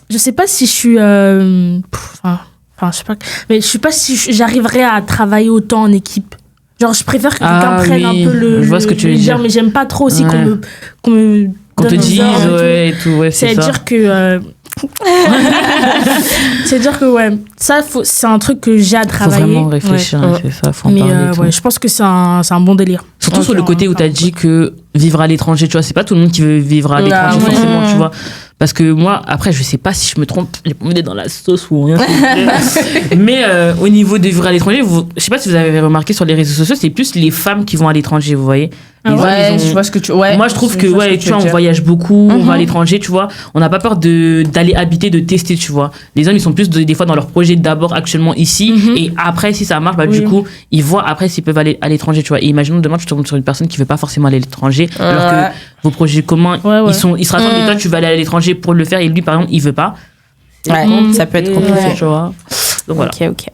je sais pas si je suis... je sais pas... Mais je sais pas si j'arriverais à travailler autant en équipe. Genre, je préfère que quelqu'un prenne un peu le... Je vois ce que tu veux dire. Mais j'aime pas trop aussi qu'on te dise, ouais, et tout, ouais, c'est ça. C'est-à-dire que... C'est-à-dire que, ouais, ça, c'est un truc que j'ai à travailler. Faut vraiment réfléchir, c'est ça, faut en mais parler. ouais, je pense que c'est un bon délire. Surtout sur le côté où t'as dit que vivre à l'étranger, tu vois, c'est pas tout le monde qui veut vivre à l'étranger, forcément, tu vois. Parce que moi, après, je sais pas si je me trompe, j'ai pas envie dans la sauce ou rien. Mais au niveau de vivre à l'étranger, je sais pas si vous avez remarqué sur les réseaux sociaux, c'est plus les femmes qui vont à l'étranger, vous voyez. Je vois ce que tu... Ouais, moi, je trouve que, ouais, tu vois, on voyage beaucoup, on va à l'étranger, tu vois. On n'a pas peur d'aller habiter, de tester, tu vois. Les hommes, ils sont plus des fois dans leur projet d'abord actuellement ici. Et après, si ça marche, du coup, ils voient après s'ils peuvent aller à l'étranger, tu vois. Et imaginons demain, tu tombes sur une personne qui veut pas forcément aller à l'étranger, alors que vos projets communs, ils se rassemblent et toi, tu vas aller à l'étranger pour le faire et lui, par exemple, il veut pas. Ouais, ça peut être compliqué, tu vois. Donc voilà. Ok.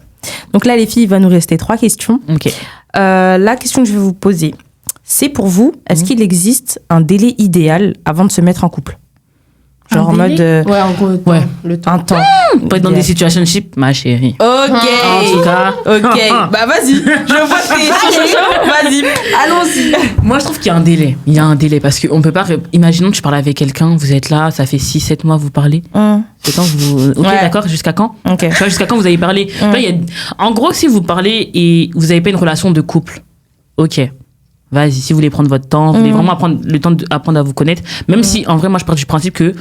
Donc là, les filles, il va nous rester 3 questions. Ok. La question que je vais vous poser, c'est pour vous, est-ce qu'il existe un délai idéal avant de se mettre en couple? Genre en mode... ouais, en gros, le temps. Un temps. Pour être dans des situationships, ma chérie. Ok. En tout cas. Ok. Bah vas-y. Je vois que t'es chaud. Vas-y. Allons-y. Moi, je trouve qu'il y a un délai. Il y a un délai parce qu'on peut pas... Imaginons que tu parles avec quelqu'un, vous êtes là, ça fait 6-7 mois, vous parlez. C'est quand vous... Ok, d'accord, jusqu'à quand? Ok. Tu vois, jusqu'à quand vous avez parlé? Là, en gros, si vous parlez et vous n'avez pas une relation de couple, ok. Vas-y, si vous voulez prendre votre temps, vous voulez vraiment prendre le temps d'apprendre à vous connaître. Même si, en vrai, moi, je pars du principe que,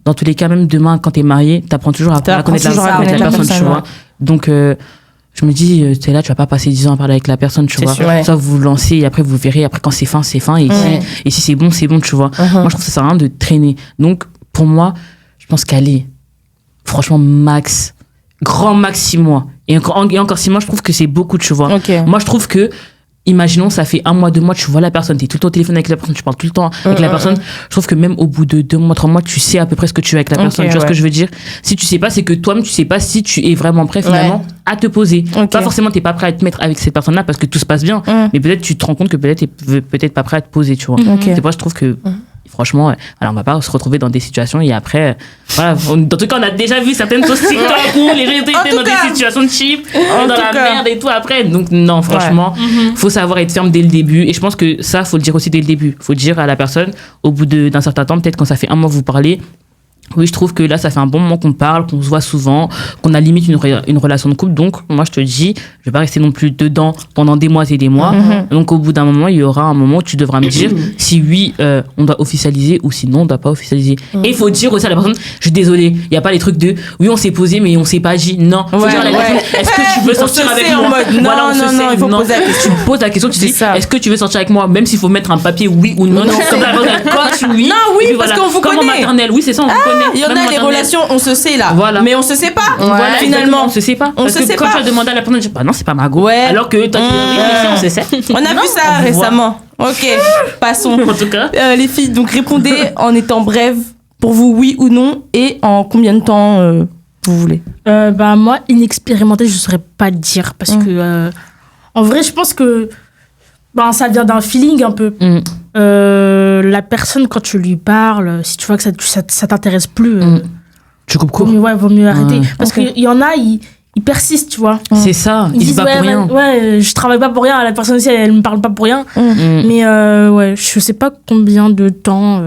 dans tous les cas, même demain, quand t'es marié, t'apprends toujours à connaître la personne, tu vois. Donc, je me dis, t'es là, tu vas pas passer 10 ans à parler avec la personne, tu vois. Ça, vous vous lancez et après, vous verrez. Après, quand c'est fin, c'est fin. Et si c'est bon, tu vois. Moi, je trouve que ça sert à rien de traîner. Donc, pour moi, je pense qu'aller, franchement, grand max 6 mois. Et encore 6 mois, je trouve que c'est beaucoup, tu vois. Moi, je trouve que, imaginons, ça fait 1 mois, 2 mois, tu vois la personne, t'es tout le temps au téléphone avec la personne, tu parles tout le temps avec la personne. Je trouve que même au bout de 2 mois, 3 mois, tu sais à peu près ce que tu veux avec la personne. Tu vois ce que je veux dire? Si tu sais pas, c'est que toi-même, tu sais pas si tu es vraiment prêt finalement à te poser. Pas forcément, t'es pas prêt à te mettre avec cette personne-là parce que tout se passe bien. Mais peut-être tu te rends compte que peut-être t'es peut-être pas prêt à te poser, tu vois. C'est pour ça que je trouve que franchement, alors on va pas se retrouver dans des situations et après, voilà, dans tout cas, on a déjà vu certaines choses TikTok où les gens étaient dans des situations cheap, dans la merde et tout après. Donc non, franchement, faut savoir être ferme dès le début. Et je pense que ça, faut le dire aussi dès le début. Faut dire à la personne, au bout d'un certain temps, peut-être quand ça fait 1 mois que vous parlez, Oui, je trouve que là, ça fait un bon moment qu'on parle, qu'on se voit souvent, qu'on a limite une relation de couple. Donc, moi, je te dis, je vais pas rester non plus dedans pendant des mois et des mois. Donc, au bout d'un moment, il y aura un moment où tu devras me dire si oui, on doit officialiser ou sinon, on doit pas officialiser. Et il faut dire aussi à la personne, je suis désolée, il y a pas les trucs de oui, on s'est posé, mais on s'est pas dit. Non, faut dire à la personne, est-ce que tu veux sortir avec moi? En mode, non, il faut poser la question. Tu poses la question, tu dis, est-ce que tu veux sortir avec moi? Même s'il faut mettre un papier oui ou non. Comme la personne, elle coche oui. Non, oui, parce qu'on vous connaît. Comme en maternelle, oui, c'est ça, on vous connaît. Il y en a des relations, on se sait là. Voilà. Mais on se sait pas. Voilà, finalement. on se sait pas. On Parce se que sait quand pas. tu vas demander à la personne, tu dis, bah non, c'est pas ma go. Ouais. Alors que toi, tu dis, oui, mais ça, on se sait. On a vu ça récemment. Ok, passons. En tout cas. Les filles, donc répondez en étant brèves pour vous, oui ou non, et en combien de temps vous voulez. Bah, moi, inexpérimentée, je ne saurais pas dire. Parce que, en vrai, je pense que ben, ça vient d'un feeling un peu. La personne, quand tu lui parles, si tu vois que ça t'intéresse plus, Tu coupes court. vaut mieux arrêter. Ouais. Parce qu'il y en a, ils persistent, tu vois. C'est ça, ils se disent, battent pour rien. je travaille pas pour rien. La personne aussi, elle me parle pas pour rien. Mais ouais, je sais pas combien de temps.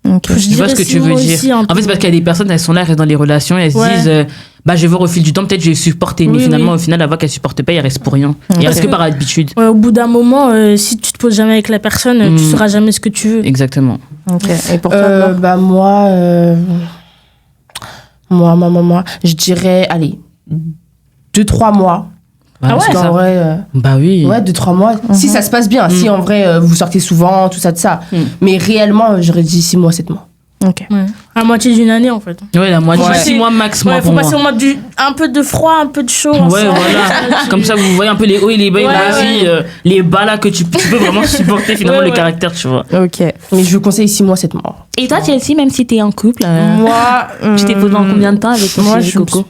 Je vois ce que tu veux dire. En fait, c'est parce qu'il y a des personnes, elles sont là, elles restent dans les relations, et elles se disent, bah, je vais voir au fil du temps, peut-être je vais supporter. Mais finalement, au final, la voix qu'elle supporte pas, il reste pour rien. Il reste que par habitude. Ouais, au bout d'un moment, si tu te poses jamais avec la personne, tu sauras jamais ce que tu veux. Exactement. Ok. Et pour toi, bah, moi, je dirais, allez, 2-3 mois. Ah Parce qu'en vrai, bah oui. ouais, 2-3 mois. Si ça se passe bien, si en vrai, vous sortez souvent, tout ça, de ça. Mais réellement, j'aurais dit 6 mois, 7 mois. Ok. Ouais. À moitié d'une année, en fait. Ouais, la moitié, Ouais. 6 mois max, moi, Ouais, pour faut moi. passer au moins un peu de froid, un peu de chaud. Ouais, ensemble. voilà. Comme ça, vous voyez un peu les hauts et les bas, et la vie, les bas là que tu peux vraiment supporter finalement le caractère, tu vois. Ok. Mais je vous conseille 6 mois, 7 mois. Et toi, Chelsea, même si t'es en couple, Moi, tu t'es posé en combien de temps avec ton moi, chéri Coco?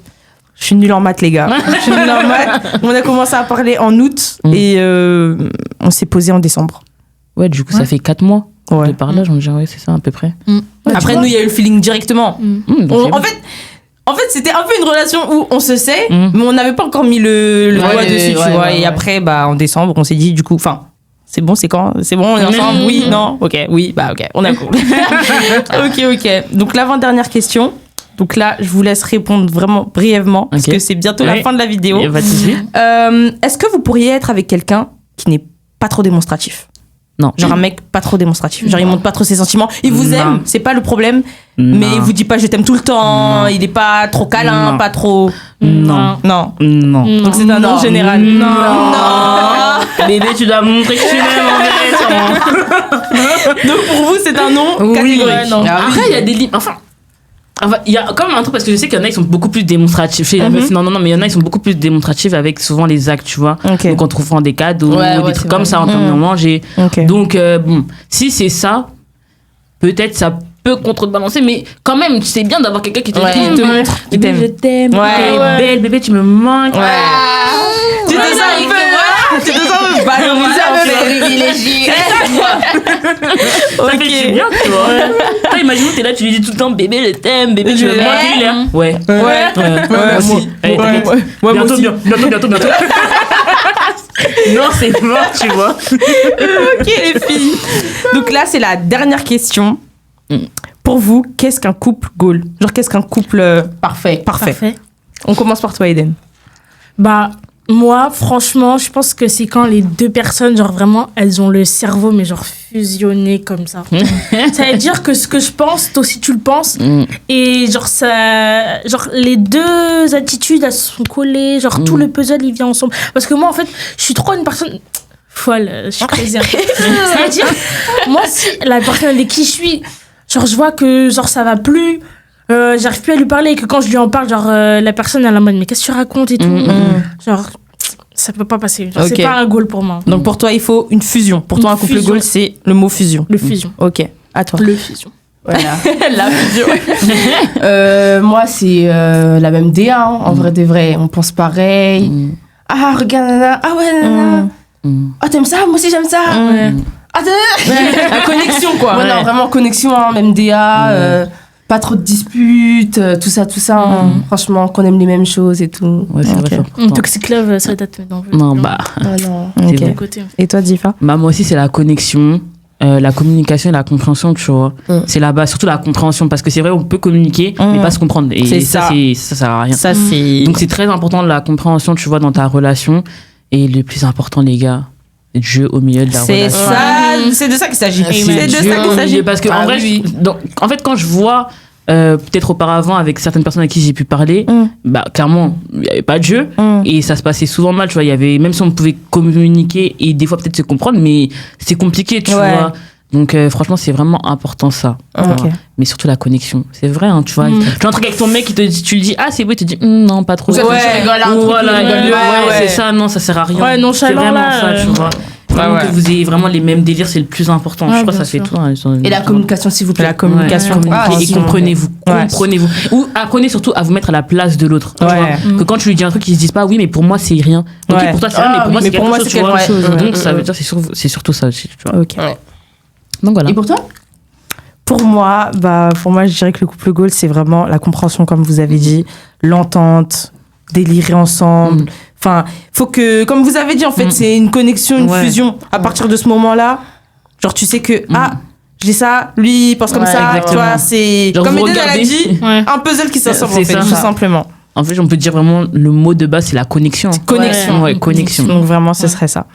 Je suis nulle en maths, les gars. Je suis nulle en maths. On a commencé à parler en août et on s'est posé en décembre. Ouais, du coup, ça fait 4 mois. Ouais. De par là, j'en dirais, ouais, c'est ça, à peu près. Après, nous, il y a eu le feeling directement. Donc, En fait, c'était un peu une relation où on se sait, mais on n'avait pas encore mis le doigt dessus, tu vois. Et après, bah, en décembre, on s'est dit, du coup, enfin, c'est bon, c'est quand? C'est bon, on est ensemble? Oui, non? Ok, oui, bah, ok, on a cool. Ok. Donc, l'avant-dernière question. Donc là, je vous laisse répondre vraiment brièvement, parce que c'est bientôt la fin de la vidéo. Il y a pas de souci. Est-ce que vous pourriez être avec quelqu'un qui n'est pas trop démonstratif? Non. Genre un mec pas trop démonstratif. Genre il montre pas trop ses sentiments. Il vous aime, c'est pas le problème. Mais il vous dit pas je t'aime tout le temps. Il est pas trop câlin, pas trop. Non. Donc c'est un non général. Non. Bébé, tu dois montrer que tu m'aimes en fait. Donc pour vous c'est un non catégorique. non. Après, il y a des limites. Enfin, il y a quand même un truc parce que je sais qu'il y en a ils sont beaucoup plus démonstratifs. Chez la meuf, non, mais il y en a ils sont beaucoup plus démonstratifs avec souvent les actes, tu vois. Ok. Donc en trouvant des cadeaux, des trucs comme ça en train de manger. Ok. Donc bon, si c'est ça, peut-être ça peut contrebalancer, mais quand même, c'est bien d'avoir quelqu'un qui te Qui te montre, qui bébé, t'aime. je t'aime, Ouais. t'es belle, bébé, tu me manques. Tu te sens un peu, voilà. Tu te sens valorisé en fait. Privilégié. Ça fait du bien, tu vois. Toi, imagine, t'es là, tu lui dis tout le temps, bébé, je t'aime, bébé, tu me manques. Il est là. Ouais. Moi aussi. Allez, t'inquiète. Moi Bientôt, aussi. bientôt. Non, c'est mort, tu vois. Ok les filles. Donc là c'est la dernière question. Pour vous, qu'est-ce qu'un couple goal? Genre qu'est-ce qu'un couple parfait? Parfait. On commence par toi Eden. Bah, moi, franchement, je pense que c'est quand les deux personnes, genre vraiment, elles ont le cerveau, mais genre fusionné comme ça. Ça veut dire que ce que je pense, toi aussi tu le penses. Et genre, genre, les deux attitudes, elles se sont collées. Genre, tout le puzzle, il vient ensemble. Parce que moi, en fait, je suis trop une personne folle. Je suis crazy. Ça veut dire, moi, si la personne avec qui je suis, genre, je vois que genre, ça va plus. J'arrive plus à lui parler et que quand je lui en parle, genre, la personne, elle est en mode, mais qu'est-ce que tu racontes et tout. Genre, ça peut pas passer. Genre, Ok. c'est pas un goal pour moi. Donc pour toi, il faut une fusion. Pour toi, Une un couple fusion. goal, c'est le mot fusion. Le fusion. Ok, à toi. Le fusion. Voilà. La fusion. Moi, c'est la même DA, hein, en vrai de vrai. On pense pareil. Ah, regarde, nana. Ah ouais, nana. Ah, t'aimes ça? Moi aussi, j'aime ça. Ah, La connexion, quoi. Ouais, non, vraiment connexion, hein, même DA. Pas trop de disputes, tout ça. Hein. Franchement, qu'on aime les mêmes choses et tout. Ouais, c'est vrai, c'est important. Toxic Love, ça date dans le Non, bah. Ah non. C'est Ok. vrai. côté. Et toi, Difa? Bah, moi aussi, c'est la connexion. la communication et la compréhension, tu vois. C'est la base, surtout la compréhension, parce que c'est vrai, on peut communiquer, mais pas se comprendre. Et C'est ça, ça sert à rien. Ça, c'est. Donc c'est très important la compréhension, tu vois, dans ta relation. Et le plus important, les gars, Dieu au milieu de la C'est relation. ça, c'est de ça qu'il s'agit. C'est de Dieu ça au qu'il s'agit. milieu, parce que en vrai, en fait, quand je vois peut-être auparavant avec certaines personnes avec qui j'ai pu parler, bah clairement, il n'y avait pas de Dieu et ça se passait souvent mal, tu vois. Il y avait, même si on pouvait communiquer et des fois peut-être se comprendre, mais c'est compliqué, tu vois. Donc franchement, c'est vraiment important ça. Ok. Mais surtout la connexion. C'est vrai, hein, tu vois. Tu as un truc avec ton mec, tu lui dis ah c'est beau, il te dit non pas trop. Ouais, C'est ça, non, ça sert à rien. Ouais, nonchalant, c'est vraiment là, ça, tu vois. Vraiment que vous ayez vraiment les mêmes délires, c'est le plus important. Je crois que ça fait tout. Hein, Et la communication, s'il vous plaît. La communication. Et comprenez-vous. Comprenez-vous. Ou apprenez surtout à vous mettre à la place de l'autre. Tu vois. Que quand tu lui dis un truc, ils se disent pas oui, mais pour moi, c'est rien. Ok, pour toi, c'est rien, mais pour moi, c'est quelque chose. Donc, ça veut dire c'est surtout ça aussi. Tu vois. Ok. Donc voilà. Et pour toi? Pour moi, je dirais que le couple goal, c'est vraiment la compréhension, comme vous avez dit, l'entente, délirer ensemble. Enfin, faut que, comme vous avez dit, en fait, c'est une connexion, une fusion. À partir de ce moment-là, genre, tu sais que, j'ai ça, lui, il pense comme ça. Exactement. Tu vois, c'est, genre comme vous Eden, elle a dit, Ouais. un puzzle qui s'assemble, en C'est fait, ça. tout simplement. En fait, on peut dire vraiment le mot de base, c'est la connexion. Connexion. Ouais, connexion. Donc vraiment, ce serait ça.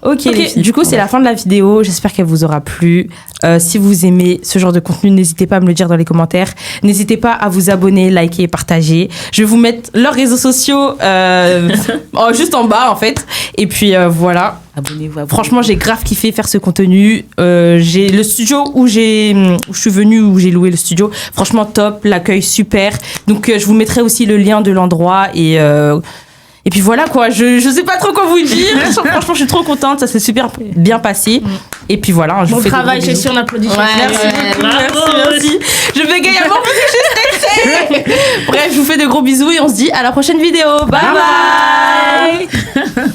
Ok, les filles. Du coup, c'est la fin de la vidéo. J'espère qu'elle vous aura plu. Si vous aimez ce genre de contenu, n'hésitez pas à me le dire dans les commentaires. N'hésitez pas à vous abonner, liker et partager. Je vais vous mettre leurs réseaux sociaux juste en bas, en fait. Et puis voilà. Abonnez-vous. Franchement, j'ai grave kiffé faire ce contenu. J'ai le studio où je suis venue, où j'ai loué le studio. Franchement, top. L'accueil, super. Donc, je vous mettrai aussi le lien de l'endroit. Et puis voilà, quoi. Je sais pas trop quoi vous dire. Franchement, je suis trop contente. Ça s'est super bien passé. Et puis voilà. Je Bon vous fais travail, des j'ai gros su, on applaudit. Merci beaucoup, merci. Je vais également parce que je suis stressée. Bref, je vous fais de gros bisous et on se dit à la prochaine vidéo. Bye bye.